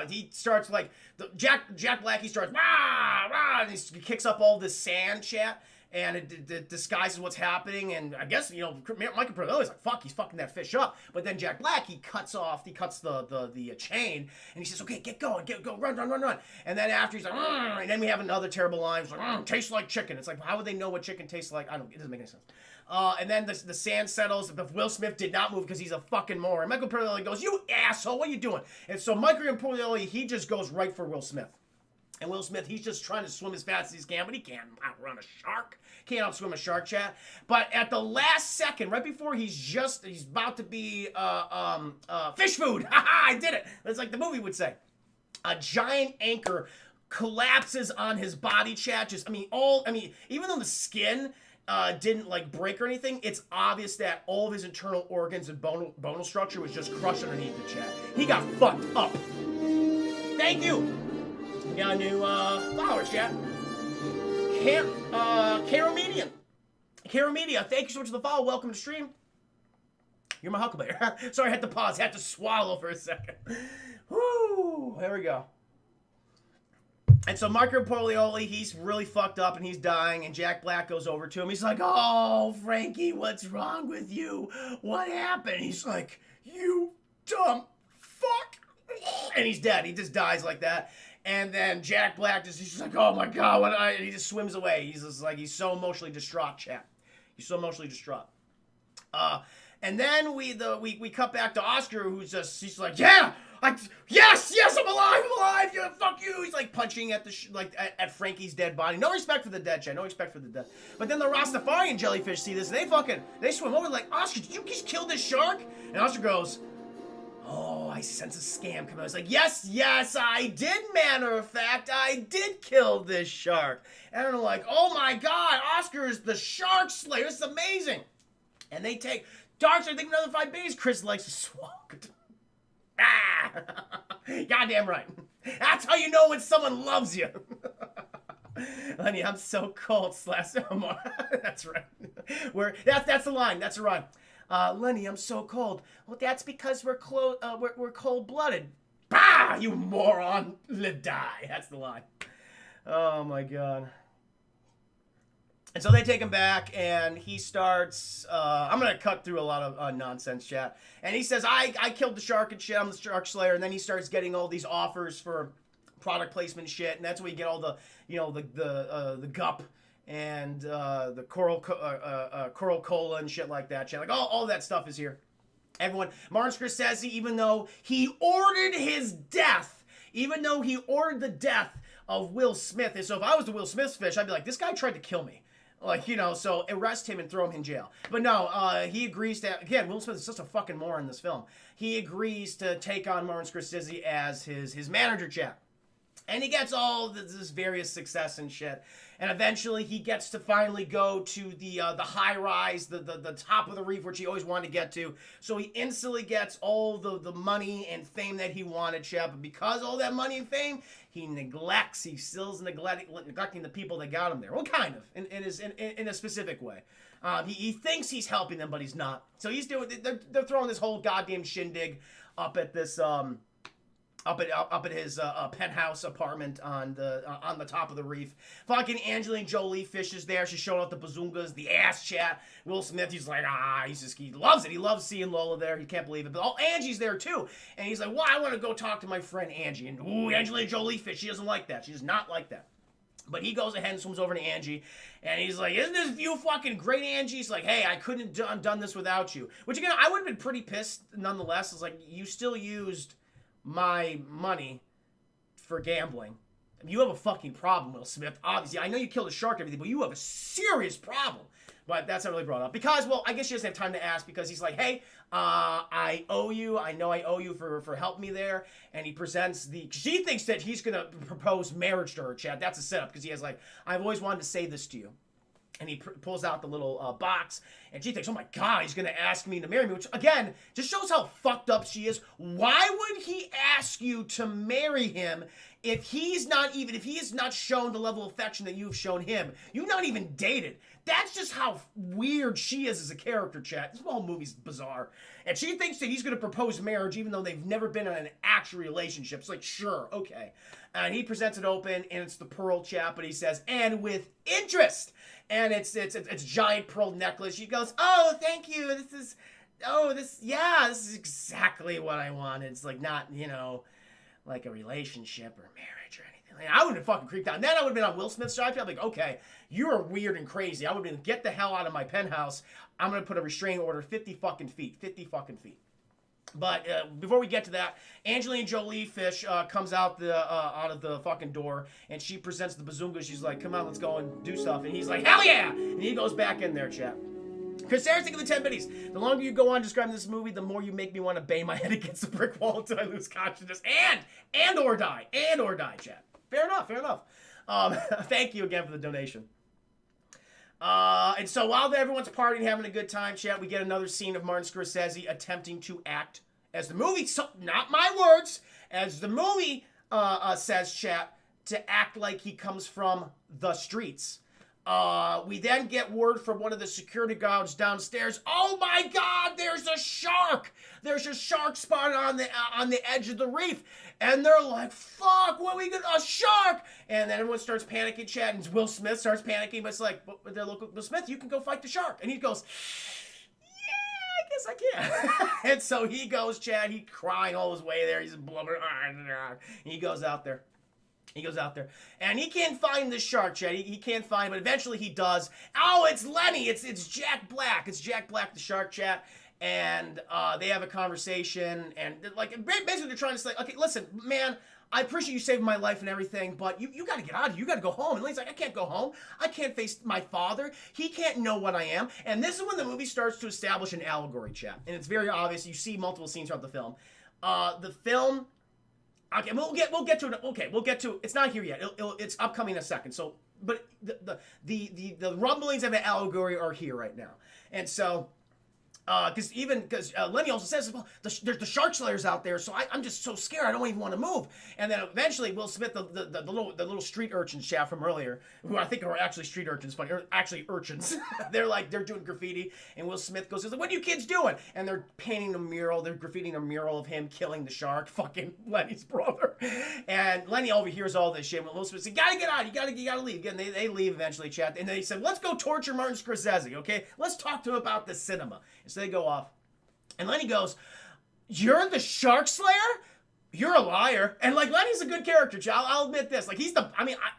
he starts like Jack Black. He starts rah, rah, and he kicks up all this sand, chat, and it disguises what's happening. And I guess Michael Imperioli's like, fuck, he's fucking that fish up. But then Jack Black, he cuts the chain, and he says, okay, get going, run. And then after he's like, and then we have another terrible line. It's like, tastes like chicken. It's like, how would they know what chicken tastes like? It doesn't make any sense. And then the sand settles, but Will Smith did not move because he's a fucking moron. Michael Imperioli goes, you asshole, what are you doing? And so Michael Imperioli, he just goes right for Will Smith. And Will Smith, he's just trying to swim as fast as he can, but he can't outrun a shark. Can't outswim a shark, chat. But at the last second, right before he's about to be fish food. Haha, I did it. That's like the movie would say. A giant anchor collapses on his body, chat. Even though the skin didn't like break or anything, it's obvious that all of his internal organs and bonal structure was just crushed underneath the chat. He got fucked up. Thank you. We got a new follower, chat. Caromedia, thank you so much for the follow. Welcome to stream. You're my huckleberry. Sorry, I had to pause. I had to swallow for a second. Whoo, there we go. And so Marco Polioli, he's really fucked up and he's dying, and Jack Black goes over to him. He's like, oh, Frankie, what's wrong with you? What happened? He's like, you dumb fuck. And he's dead. He just dies like that. And then Jack Black he's just like, oh my god, and he just swims away. He's just like, he's so emotionally distraught, chat. He's so emotionally distraught. And then we cut back to Oscar, he's like, yes, I'm alive, yeah, fuck you. He's like punching at at Frankie's dead body. No respect for the dead, chat. No respect for the dead. But then the Rastafarian jellyfish see this, and they swim over like, Oscar, did you just kill this shark? And Oscar goes, oh, I sense a scam coming. I was like, yes, I did, matter of fact. I did kill this shark. And I'm like, oh my god, Oscar is the shark slayer. This is amazing. And they take Darks, I think another 5 days. Chris likes to swallow. Goddamn right. That's how you know when someone loves you. Lenny, I'm so cold. That's right. That's the line. That's the rhyme. Lenny, I'm so cold. Well, that's because we're cold-blooded. Bah, you moron. Die. That's the line. Oh my god. And so they take him back, and he starts, I'm going to cut through a lot of nonsense, chat. And he says, I killed the shark and shit, I'm the shark slayer. And then he starts getting all these offers for product placement shit. And that's where you get all the, the gup and the coral cola and shit like that, chat. Like, all that stuff is here. Everyone, Martin Scorsese, even though he ordered the death of Will Smith. And so if I was the Will Smith fish, I'd be like, this guy tried to kill me. So arrest him and throw him in jail. But no, he agrees to, again, Will Smith is just a fucking moron in this film. He agrees to take on Martin Scorsese as his manager, chat. And he gets all this various success and shit. And eventually he gets to finally go to the high rise, the top of the reef, which he always wanted to get to. So he instantly gets all the money and fame that he wanted, chat. But because all that money and fame, he's still neglecting the people that got him there. Well, kind of, in a specific way. He thinks he's helping them, but he's not. So they're throwing this whole goddamn shindig up at this up at his penthouse apartment on the top of the reef. Fucking Angelina Jolie fishes there. She's showing off the bazungas, the ass chat. Will Smith, he's like, he loves it. He loves seeing Lola there. He can't believe it. But Angie's there too, and he's like, well, I want to go talk to my friend Angie. And Angelina Jolie fish. She doesn't like that. She does not like that. But he goes ahead and swims over to Angie, and he's like, isn't this view fucking great, Angie? He's like, hey, I couldn't have done this without you. Which, again, I would have been pretty pissed nonetheless. It's like, you still used my money for gambling. You have a fucking problem, Will Smith. Obviously, I know you killed a shark and everything, but you have a serious problem. But that's not really brought up. Because, well, I guess she doesn't have time to ask because he's like, hey, I owe you. I know I owe you for helping me there. And he presents she thinks that he's going to propose marriage to her, Chad. That's a setup because he has like, I've always wanted to say this to you. And he pulls out the little box, and she thinks, oh my God, he's going to ask me to marry me, which, again, just shows how fucked up she is. Why would he ask you to marry him if he is not shown the level of affection that you've shown him? You've not even dated. That's just how weird she is as a character, chat. This whole movie's bizarre. And she thinks that he's going to propose marriage even though they've never been in an actual relationship. It's like, sure, okay. And he presents it open, and it's the pearl chat, but he says, and with interest. And it's giant pearl necklace. She goes, oh, thank you. This is exactly what I wanted. It's like not, like a relationship or marriage or anything. Like, I wouldn't have fucking creeped out. And then I would have been on Will Smith's side. I'd be like, okay, you're weird and crazy. I would have been, get the hell out of my penthouse. I'm going to put a restraining order 50 fucking feet. But before we get to that, Angelina Jolie fish comes out of the fucking door, and she presents the bazunga. She's like, come on, let's go and do stuff. And he's like, hell yeah! And he goes back in there, chat. Chris Harris, think of the 10 biddies. The longer you go on describing this movie, the more you make me want to bang my head against the brick wall until I lose consciousness and or die, chat. Fair enough. Thank you again for the donation. And so while everyone's partying, having a good time, chat, we get another scene of Martin Scorsese attempting to act as the movie, not my words, as the movie says, chat, to act like he comes from the streets. We then get word from one of the security guards downstairs. Oh my God, there's a shark! There's a shark spotted on the edge of the reef. And they're like, fuck, what are we gonna, a shark? And then everyone starts panicking, chat, and Will Smith starts panicking, but it's like, they're like, Will Smith, you can go fight the shark. And he goes, I guess I can. And so he goes, Chad, he's crying all his way there. He's blubbering. He goes out there. And he can't find the shark, Chad. He can't find, but eventually he does. Oh, it's Lenny. It's Jack Black. It's Jack Black, the shark, chat. And they have a conversation. And like basically they're trying to say, okay, listen, man, I appreciate you saving my life and everything, but you got to get out of here. You got to go home. And Lenny's like, I can't go home. I can't face my father. He can't know what I am. And this is when the movie starts to establish an allegory, chat. And it's very obvious. You see multiple scenes throughout the film. The film... Okay, we'll get to it. Okay, we'll get to. It's not here yet. It's upcoming in a second. So, but the rumblings of an allegory are here right now, and so. Because Lenny also says, well, there's the shark slayers out there, so I'm just so scared I don't even want to move. And then eventually Will Smith, the little street urchins chat from earlier, who I think are actually street urchins, funny, or actually urchins. they're doing graffiti, and Will Smith goes, what are you kids doing? And they're painting a mural, they're graffitiing a mural of him killing the shark, fucking Lenny's brother. And Lenny overhears all this shit. And Will Smith says, you gotta get out, you gotta leave. Again, they leave eventually, chat. And they said, let's go torture Martin Scorsese, okay? Let's talk to him about the cinema. So they go off. And Lenny goes, you're the shark slayer? You're a liar. And like, Lenny's a good character, I'll admit this. Like,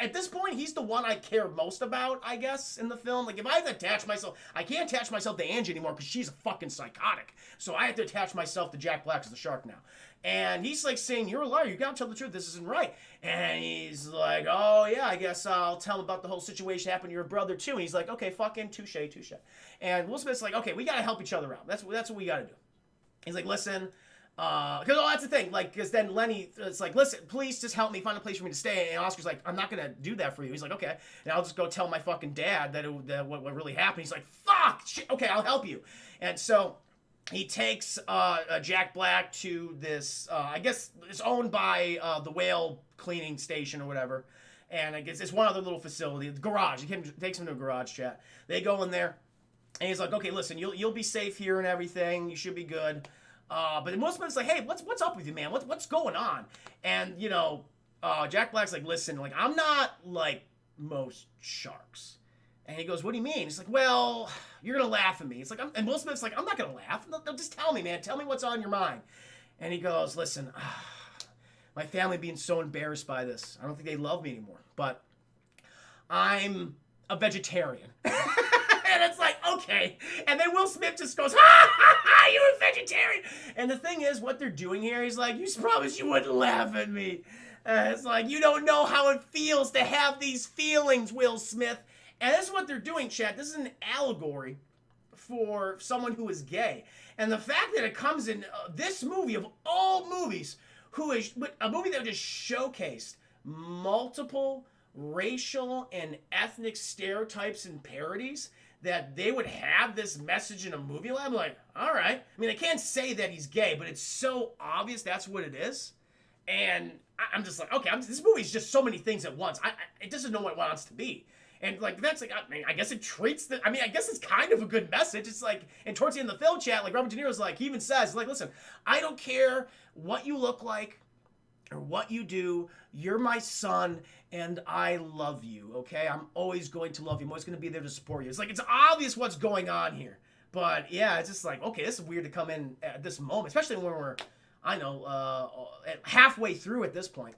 at this point, he's the one I care most about, I guess, in the film. Like, if I have to attach myself, I can't attach myself to Angie anymore because she's a fucking psychotic. So I have to attach myself to Jack Black as the shark now. And he's like saying, you're a liar. You gotta tell the truth. This isn't right. And he's like, oh, yeah, I guess I'll tell him about the whole situation happened to your brother, too. And he's like, okay, fucking touche. And Will Smith's like, okay, we gotta help each other out. That's what we gotta do. He's like, listen, because that's the thing, like, because then Lenny is like, listen, please just help me find a place for me to stay. And Oscar's like, I'm not gonna do that for you. He's like, okay, and I'll just go tell my fucking dad that what really happened. He's like, fuck, shit, okay, I'll help you. And so he takes Jack Black to this, I guess it's owned by the whale cleaning station or whatever. And I guess it's one other little facility, the garage. He takes him to a garage, chat. They go in there, and he's like, okay, listen, you'll be safe here and everything. You should be good. But then Will Smith's like, hey, what's up with you, man? What's going on? And, you know, Jack Black's like, listen, like, I'm not like most sharks. And he goes, what do you mean? He's like, well, you're going to laugh at me. It's like, and Will Smith's like, I'm not going to laugh. No, just tell me, man. Tell me what's on your mind. And he goes, listen, my family being so embarrassed by this. I don't think they love me anymore. But I'm a vegetarian. And it's like, okay. And then Will Smith just goes, ha, you're a vegetarian. And the thing is, what they're doing here, he's like, you promised you wouldn't laugh at me. It's like, you don't know how it feels to have these feelings, Will Smith. And this is what they're doing, chat. This is an allegory for someone who is gay. And the fact that it comes in this movie, of all movies, a movie that just showcased multiple racial and ethnic stereotypes and parodies, that they would have this message in a movie lab. Like, all right. I mean, I can't say that he's gay, but it's so obvious that's what it is. And I'm just like, okay, this movie's just so many things at once. It doesn't know what it wants to be. And like, that's like, I mean, I guess it treats I guess it's kind of a good message. It's like, and towards the end of the film, chat, like Robert De Niro's like, he even says, like, listen, I don't care what you look like or what you do. You're my son and I love you, okay? I'm always going to love you. I'm always going to be there to support you. It's like, it's obvious what's going on here. But yeah, it's just like, okay, this is weird to come in at this moment, especially when we're, halfway through at this point.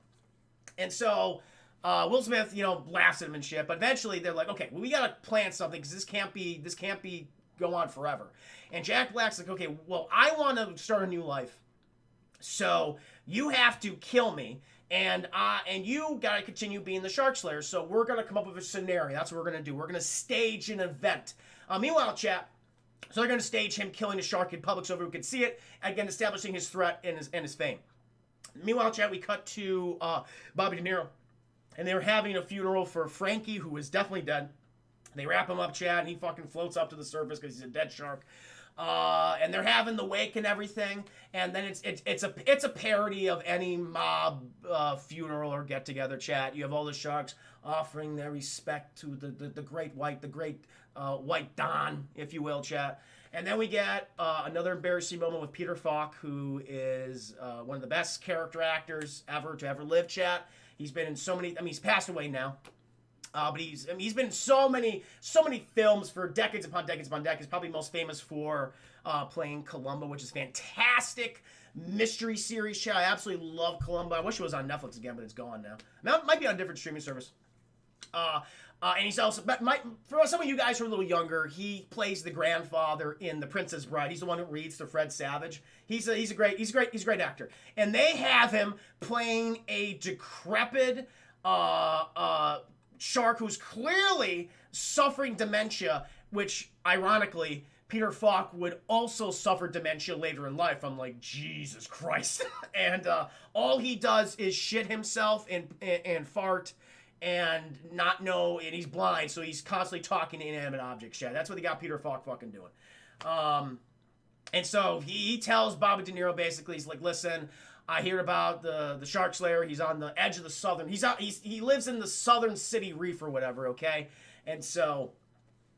And so Will Smith, you know, laughs at him and shit. But eventually they're like, okay, well, we got to plan something because this can't be go on forever. And Jack Black's like, okay, well, I want to start a new life. So you have to kill me. And you gotta continue being the Shark Slayer. So we're gonna come up with a scenario. That's what we're gonna do. We're gonna stage an event. Meanwhile, chat, so they're gonna stage him killing a shark in public so everyone can see it. Again, establishing his threat and his fame. Meanwhile, chat, we cut to Bobby De Niro, and they're having a funeral for Frankie, who is definitely dead. They wrap him up, chat, and he fucking floats up to the surface because he's a dead shark. And they're having the wake and everything, and then it's a parody of any mob funeral or get together, chat. You have all the sharks offering their respect to the great white Don, if you will, chat. And then we get another embarrassing moment with Peter Falk, who is one of the best character actors to ever live, chat. He's been in so many. I mean, he's passed away now. But he's been in so many films for decades upon decades upon decades. Probably most famous for playing Columbo, which is fantastic mystery series. Chat, I absolutely love Columbo. I wish it was on Netflix again, but it's gone now. It might be on a different streaming service. And he's also, for some of you guys who are a little younger, he plays the grandfather in The Princess Bride. He's the one who reads to Fred Savage. He's a great actor. And they have him playing a decrepit shark who's clearly suffering dementia, which ironically Peter Falk would also suffer dementia later in life. I'm like, Jesus Christ. And all he does is shit himself and fart and not know, and he's blind, so he's constantly talking to inanimate objects. Yeah, that's what they got Peter Falk fucking doing. And so he tells Bobby De Niro basically, he's like, listen, I hear about the Shark Slayer. He's on the edge of the southern. He lives in the Southern City Reef or whatever. Okay, and so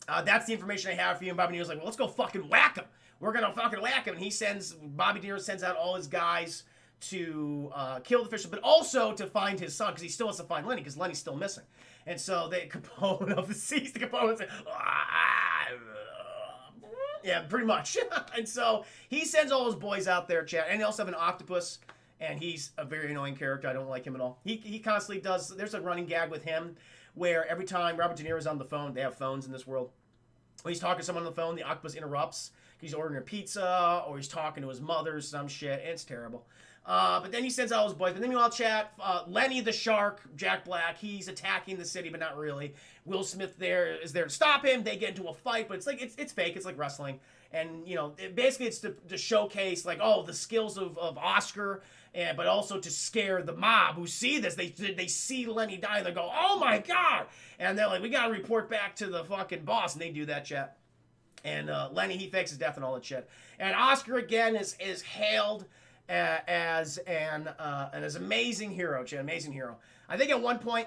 that's the information I have for you. And Bobby De Niro's like, well, let's go fucking whack him. We're gonna fucking whack him. And Bobby De Niro sends out all his guys to kill the fish, but also to find his son because he still wants to find Lenny because Lenny's still missing. And so Capone of the Seas, the Capone says, yeah, pretty much. And so he sends all his boys out there, chat, and they also have an octopus. And he's a very annoying character. I don't like him at all. He constantly does. There's a running gag with him where every time Robert De Niro's on the phone, they have phones in this world. When he's talking to someone on the phone, the octopus interrupts. He's ordering a pizza or he's talking to his mother, some shit. It's terrible. But then he sends out his boys. But then we all chat. Lenny the shark, Jack Black, he's attacking the city, but not really. Will Smith is there to stop him. They get into a fight, but it's fake. It's like wrestling. And, you know, basically it's to showcase, like, oh, the skills of Oscar, but also to scare the mob who see this. They see Lenny die, and they go, oh, my God. And they're like, we got to report back to the fucking boss. And they do that, chat. And Lenny, he fakes his death and all that shit. And Oscar, again, is hailed as an amazing hero, chat, amazing hero. I think at one point,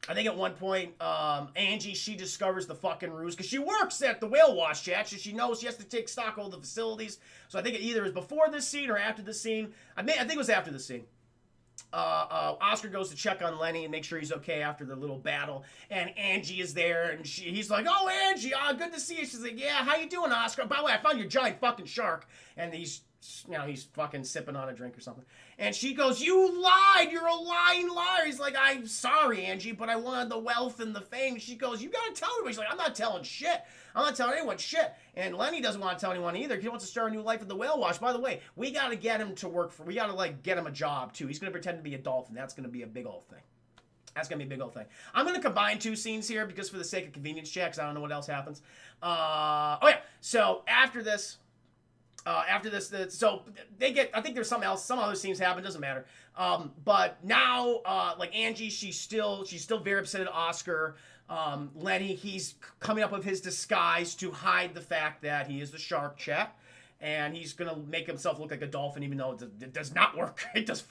I think at one point, Angie, she discovers the fucking ruse because she works at the whale wash chat, so she knows she has to take stock of the facilities. So I think it either is before this scene or after the scene. I think it was after the scene. Oscar goes to check on Lenny and make sure he's okay after the little battle, and Angie is there, and he's like, "Oh, Angie, good to see you." She's like, "Yeah, how you doing, Oscar? By the way, I found your giant fucking shark," and he's fucking sipping on a drink or something. And she goes, "You lied! You're a lying liar!" He's like, "I'm sorry, Angie, but I wanted the wealth and the fame." She goes, "You gotta tell everybody." She's like, "I'm not telling shit. I'm not telling anyone shit." And Lenny doesn't want to tell anyone either. He wants to start a new life at the whale wash. By the way, we gotta get him to work we gotta, get him a job, too. He's gonna pretend to be a dolphin. That's gonna be a big old thing. That's going to be a big old thing. I'm going to combine two scenes here because for the sake of convenience checks, I don't know what else happens. So after this, so they get, I think there's some other scenes happen, doesn't matter. But now, Angie, she's still very upset at Oscar. Lenny, he's coming up with his disguise to hide the fact that he is the shark chat. And he's going to make himself look like a dolphin, even though it does not work. It does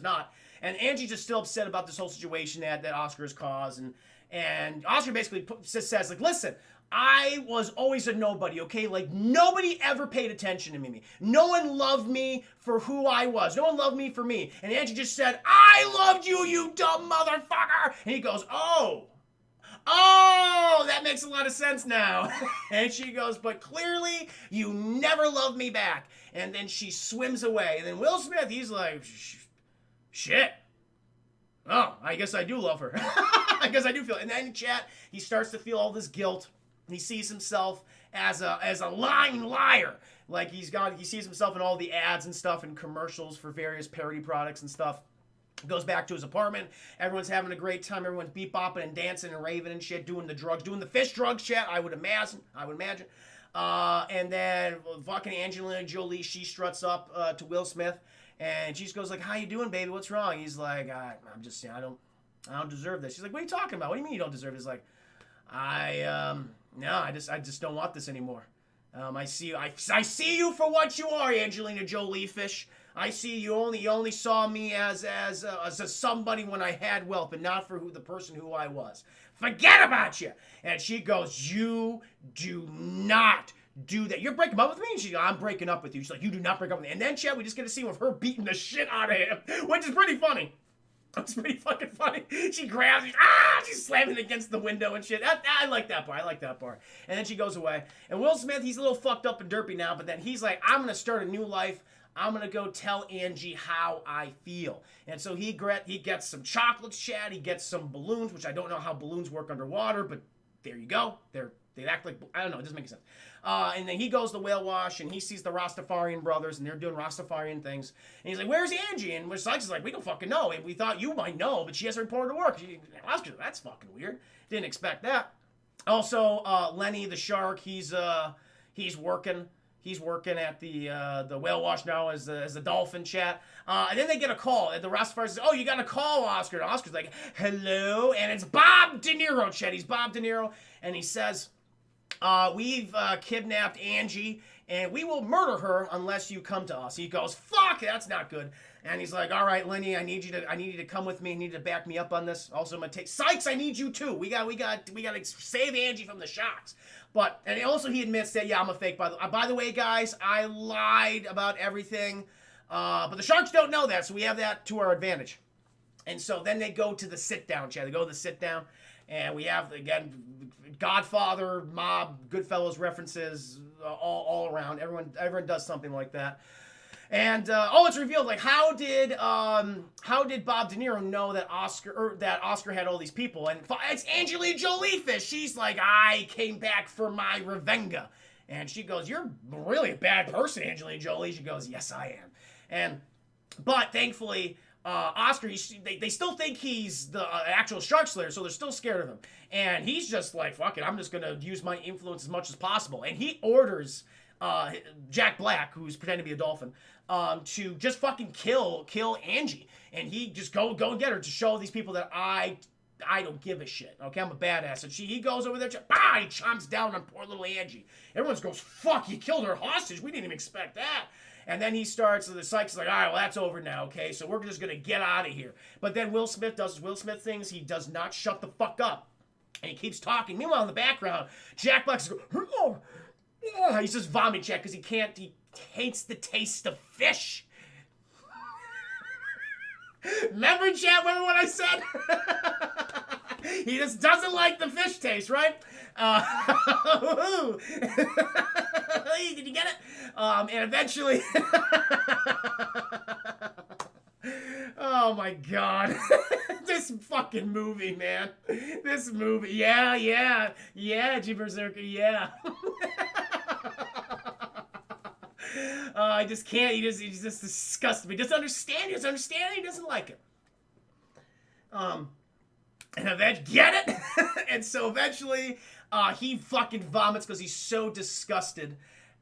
not. And Angie's just still upset about this whole situation that Oscar has caused. And Oscar basically says, listen, I was always a nobody, okay? Nobody ever paid attention to me. No one loved me for who I was. No one loved me for me. And Angie just said, "I loved you, you dumb motherfucker." And he goes, Oh, that makes a lot of sense now. And she goes, "But clearly you never loved me back." And then she swims away. And then Will Smith, he's like, "Shit. Oh, I guess I do love her." I guess I do feel it. And then in chat, he starts to feel all this guilt. He sees himself as a lying liar. He sees himself in all the ads and stuff and commercials for various parody products and stuff. Goes back to his apartment. Everyone's having a great time. Everyone's beat-bopping and dancing and raving and shit, doing the drugs, doing the fish drugs chat, I would imagine. And then fucking Angelina Jolie, she struts up to Will Smith, and she just goes "How you doing, baby? What's wrong?" He's like, "I'm just saying, I don't deserve this." She's like, "What are you talking about? What do you mean you don't deserve it?" He's like, "No, I just don't want this anymore. I see you for what you are, Angelina Jolie fish. I see you only saw me as a somebody when I had wealth, but not for the person who I was. Forget about you." And she goes, "You do not do that. You're breaking up with me?" And she goes, "I'm breaking up with you." She's like, "You do not break up with me." And then, Chad, we just get a scene of her beating the shit out of him, which is pretty funny. It's pretty fucking funny. She grabs him, she's slamming against the window and shit. I like that part. And then she goes away. And Will Smith, he's a little fucked up and derpy now, but then he's like, "I'm going to start a new life. I'm going to go tell Angie how I feel." And so he gets some chocolates, Chad. He gets some balloons, which I don't know how balloons work underwater, but there you go. They act like, I don't know, it doesn't make sense. And then he goes to Whale Wash, and he sees the Rastafarian brothers, and they're doing Rastafarian things. And he's like, "Where's Angie?" And Sykes is like, "We don't fucking know. We thought you might know, but she hasn't reported to work." Oscar, "That's fucking weird. Didn't expect that." Also, Lenny the shark, he's working. He's working at the Whale Wash now as the dolphin chat. And then they get a call. The Rastafari says, "Oh, you got a call, Oscar." And Oscar's like, "Hello." And it's Bob De Niro, chat. He's Bob De Niro. And he says, "We've kidnapped Angie, and we will murder her unless you come to us." He goes, "Fuck, that's not good." And he's like, "All right, Lenny, I need you to come with me. I need you to back me up on this. Also, I'm gonna take Sykes. I need you too. We got to save Angie from the sharks." And also he admits that, "Yeah, I'm a fake. By the way, guys, I lied about everything. But the sharks don't know that, so we have that to our advantage." And so then they go to the sit down, Chad. They go to the sit down, and we have again Godfather, Mob, Goodfellas references all around. Everyone does something like that. And it's revealed how did Bob De Niro know that Oscar had all these people? And it's Angelina Jolie fish. She's like, "I came back for my revenga." And she goes, "You're really a bad person, Angelina Jolie." She goes, "Yes, I am." But thankfully, Oscar, they still think he's the actual shark slayer, so they're still scared of him. And he's just like, "Fuck it, I'm just gonna use my influence as much as possible." And he orders Jack Black, who's pretending to be a dolphin, to just fucking kill Angie. And he just go and get her to show these people that I don't give a shit. Okay, I'm a badass. And he goes over there, he chomps down on poor little Angie. Everyone goes, "Fuck, he killed her hostage. We didn't even expect that." And then he starts, so the psych's like, all right, well, that's over now, okay? So we're just going to get out of here. But then Will Smith does his Will Smith things. He does not shut the fuck up. And he keeps talking. Meanwhile, in the background, Jack Black's going, he's just vomiting, Jack, because he hates the taste of fish. Remember, Chad? Remember what I said? He just doesn't like the fish taste, right? Did you get it? And eventually... Oh, my God. This fucking movie, man. This movie. Yeah, G Berserker, yeah. I just can't. He just disgusts me. He doesn't understand. He doesn't like it. And eventually, get it? And so eventually, he fucking vomits because he's so disgusted.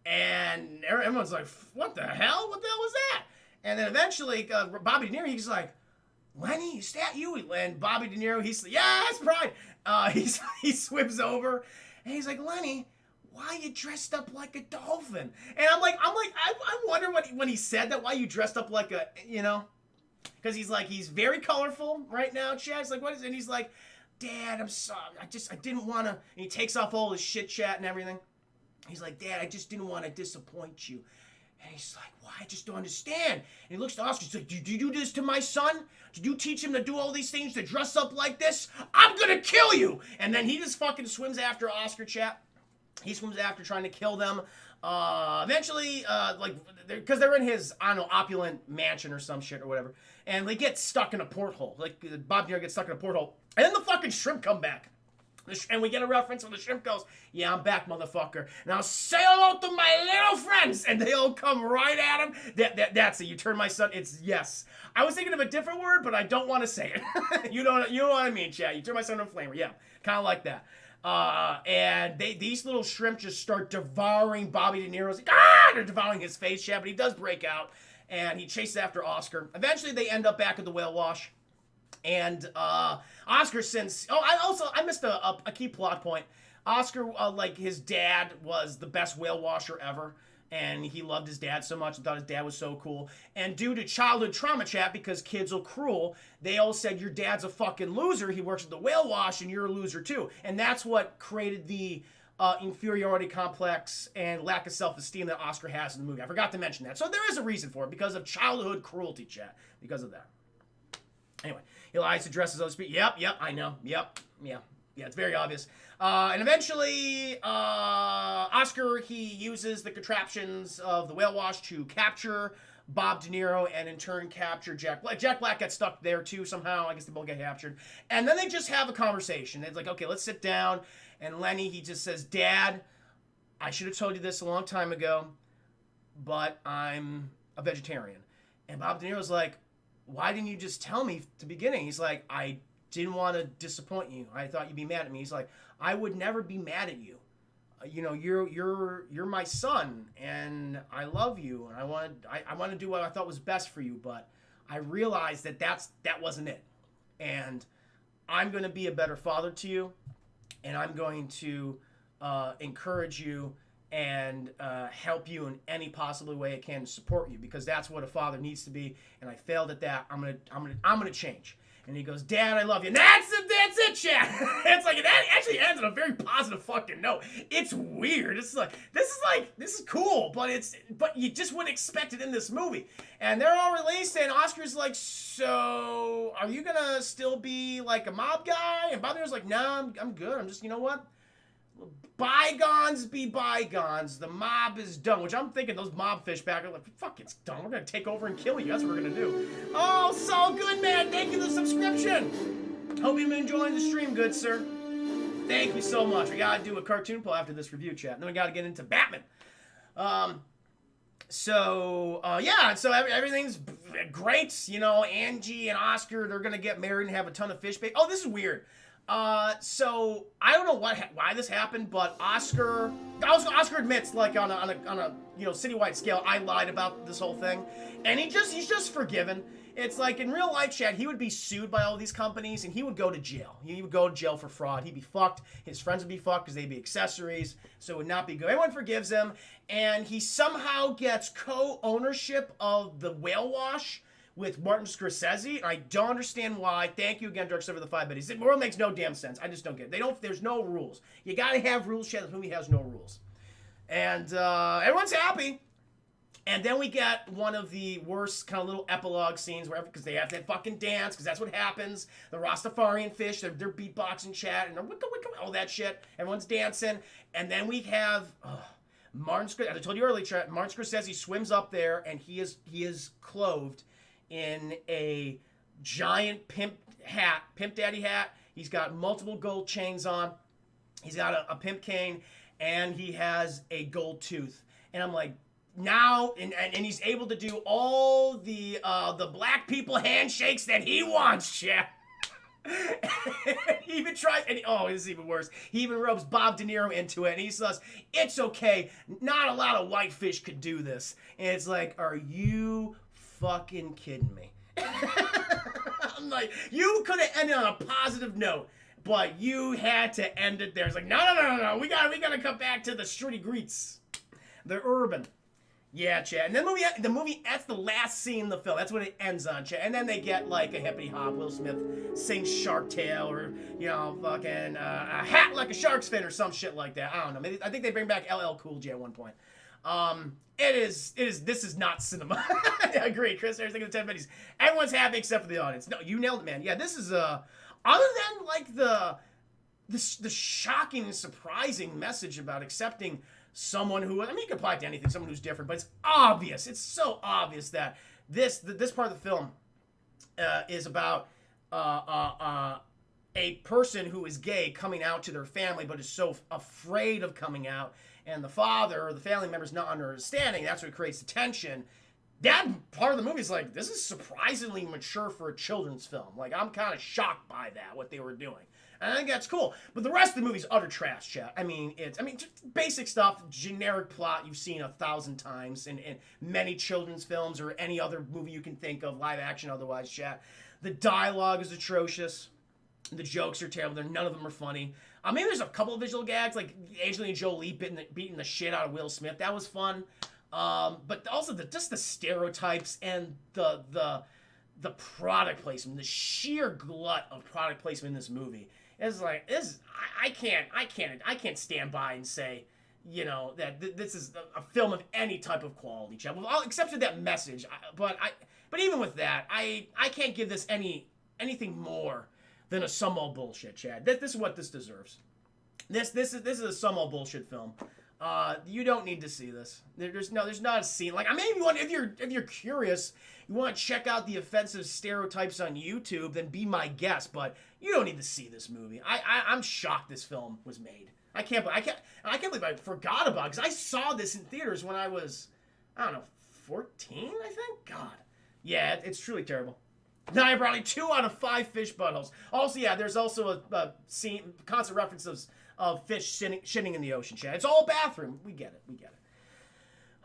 And everyone's like, what the hell? What the hell was that? And then eventually, Bobby De Niro, he's like, Lenny, is that you? And Bobby De Niro, he's like, yeah, that's Pride. He swims over, and he's like, Lenny, why are you dressed up like a dolphin? And I'm like, I wonder when he said that, why you dressed up like a, you know? Because he's very colorful right now, Chad. He's like, what is it? And he's like, Dad, I'm sorry. I didn't want to. And he takes off all his shit chat and everything. He's like, Dad, I just didn't want to disappoint you. And he's like, why? I just don't understand. And he looks to Oscar. He's like, did you do this to my son? Did you teach him to do all these things, to dress up like this? I'm going to kill you. And then he just fucking swims after Oscar, chat. He swims after trying to kill them. Eventually, because they're in his, I don't know, opulent mansion or some shit or whatever. And they get stuck in a porthole. Like, Bob De Niro gets stuck in a porthole. And then the fucking shrimp come back. And we get a reference when the shrimp goes, yeah, I'm back, motherfucker. Now say hello to my little friends. And they all come right at him. That's it. You turn my son. It's yes. I was thinking of a different word, but I don't want to say it. you know what I mean, Chad. You turn my son into a flamer. Yeah, kind of like that. And these little shrimp just start devouring Bobby De Niro's. Like, they're devouring his face, Chad. But he does break out. And he chases after Oscar. Eventually, they end up back at the whale wash. And Oscar, since I missed a key plot point. Oscar, like his dad, was the best whale washer ever, and he loved his dad so much and thought his dad was so cool. And due to childhood trauma, chat, because kids are cruel, they all said your dad's a fucking loser. He works at the whale wash, and you're a loser too. And that's what created the inferiority complex and lack of self-esteem that Oscar has in the movie. I forgot to mention that. So there is a reason for it, because of childhood cruelty, chat, because of that. Anyway, he lies to dress as other people. Yep, I know. Yep, yeah, it's very obvious. And eventually, Oscar, he uses the contraptions of the whale wash to capture Bob De Niro and in turn capture Jack Black. Jack Black gets stuck there too somehow. I guess they both get captured. And then they just have a conversation. It's like, okay, let's sit down. And Lenny, he just says, Dad, I should have told you this a long time ago, but I'm a vegetarian. And Bob De Niro's like, why didn't you just tell me at the beginning? He's like, I didn't want to disappoint you. I thought you'd be mad at me. He's like, I would never be mad at you. You know, you're my son, and I love you, and I want to do what I thought was best for you, but I realized that wasn't it. And I'm going to be a better father to you, and I'm going to encourage you and help you in any possible way I can to support you, because that's what a father needs to be. And I failed at that. I'm gonna change. And he goes, Dad, I love you. And that's it, Chad. It's like, it actually ends on a very positive fucking note. It's weird. It's like, this is cool, but you just wouldn't expect it in this movie. And they're all released, and Oscar's like, so are you gonna still be like a mob guy? And Bob De Niro's like, no, I'm good. I'm just, you know what? Bygones be bygones. The mob is done. Which I'm thinking those mob fish back are like, fuck, it's done. We're going to take over and kill you. That's what we're going to do. Oh, so good, man. Thank you for the subscription. Hope you've been enjoying the stream, good sir. Thank you so much. We got to do a cartoon pull after this review, chat. And then we got to get into Batman. So everything's great. You know, Angie and Oscar, they're going to get married and have a ton of fish bait. Oh, this is weird. So I don't know why this happened, but Oscar admits, like on a citywide scale, I lied about this whole thing, and he's just forgiven. It's like in real life, Chad, he would be sued by all these companies and he would go to jail. He would go to jail for fraud. He'd be fucked. His friends would be fucked because they'd be accessories. So it would not be good. Everyone forgives him. And he somehow gets co-ownership of the whale wash with Martin Scorsese. I don't understand why. Thank you again, Dark Side of the 5 Buddies. The world makes no damn sense. I just don't get it. There's no rules. You gotta have rules, Chad. This movie has no rules. And everyone's happy. And then we get one of the worst kind of little epilogue scenes, wherever, because they have that fucking dance, because that's what happens. The Rastafarian fish, they're beatboxing, chat, and they're wicka, wicka, all that shit. Everyone's dancing. And then we have Martin Scorsese. I told you earlier, chat, Martin Scorsese swims up there, and he is clothed in a giant pimp daddy hat. He's got multiple gold chains on. He's got a pimp cane, and he has a gold tooth. And I'm like, now, and he's able to do all the black people handshakes that he wants, Chad. He even tries, and this is even worse. He even ropes Bob De Niro into it, and he says, "It's okay. Not a lot of whitefish could do this." And it's like, are you fucking kidding me? I'm like, you could have ended on a positive note, but you had to end it there. It's like, no. We gotta come back to the streety greets, the urban. Yeah, Chad. And then the movie, that's the last scene in the film. That's what it ends on, Chad. And then they get like a hippity hop. Will Smith sings Shark Tale, or, fucking a hat like a shark's fin or some shit like that. I don't know. Maybe, I think they bring back LL Cool J at one point. This is not cinema. I agree, Chris. There's like the 10 minutes. Everyone's happy except for the audience. No, you nailed it, man. Yeah, this is other than like the shocking and surprising message about accepting someone who, you can apply it to anything, someone who's different, but it's obvious. It's so obvious that this part of the film is about a person who is gay coming out to their family, but is so afraid of coming out, and the father or the family member's not understanding. That's what creates the tension. That part of the movie is like, this is surprisingly mature for a children's film. Like, I'm kind of shocked by that, what they were doing. And I think that's cool. But the rest of the movie's utter trash, chat. Just basic stuff, generic plot you've seen 1,000 times in many children's films or any other movie you can think of, live action otherwise, chat. The dialogue is atrocious. The jokes are terrible. None of them are funny. Maybe there's a couple of visual gags, like Angelina Jolie beating the shit out of Will Smith. That was fun. But also just the stereotypes and the product placement, the sheer glut of product placement in this movie. It's like, I can't stand by and say, that this is a film of any type of quality, Chad. Well, except for that message. But even with that, I can't give this anything more than a some old bullshit, Chad. This is what this deserves. This is a some old bullshit film. You don't need to see this. There's not a scene. Like, if you're curious, you want to check out the offensive stereotypes on YouTube, then be my guest. But you don't need to see this movie. I'm shocked this film was made. I can't believe I forgot about it, because I saw this in theaters when I was, 14, I think. God, yeah, it's truly terrible. Nia Brawley, 2 out of 5 fish buttholes. Also, yeah, there's also a scene, constant references of fish shitting in the ocean, Chad. It's all bathroom. We get it.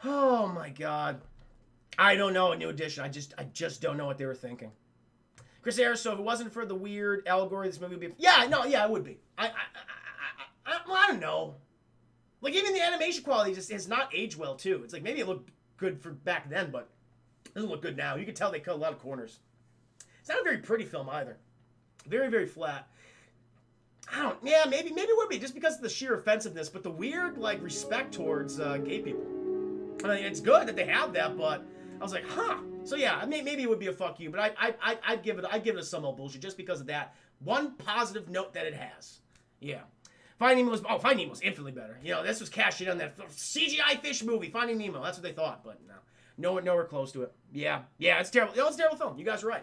Oh my God. I don't know, a New Edition. I just don't know what they were thinking. Chris Harris, so if it wasn't for the weird allegory, this movie would be... Yeah, it would be. I don't know. Like, even the animation quality just has not aged well, too. It's like, maybe it looked good for back then, but it doesn't look good now. You can tell they cut a lot of corners. It's not a very pretty film either. Very, very flat. Maybe it would be just because of the sheer offensive,ness, but the weird, like, respect towards gay people. It's good that they have that, but I was like, huh. So yeah, maybe it would be a fuck you, but I'd give it a some old bullshit just because of that one positive note that it has. Yeah. Finding Nemo's infinitely better. This was cashing on that CGI fish movie, Finding Nemo. That's what they thought, but no. Nowhere close to it. Yeah, it's terrible. It's a terrible film. You guys are right.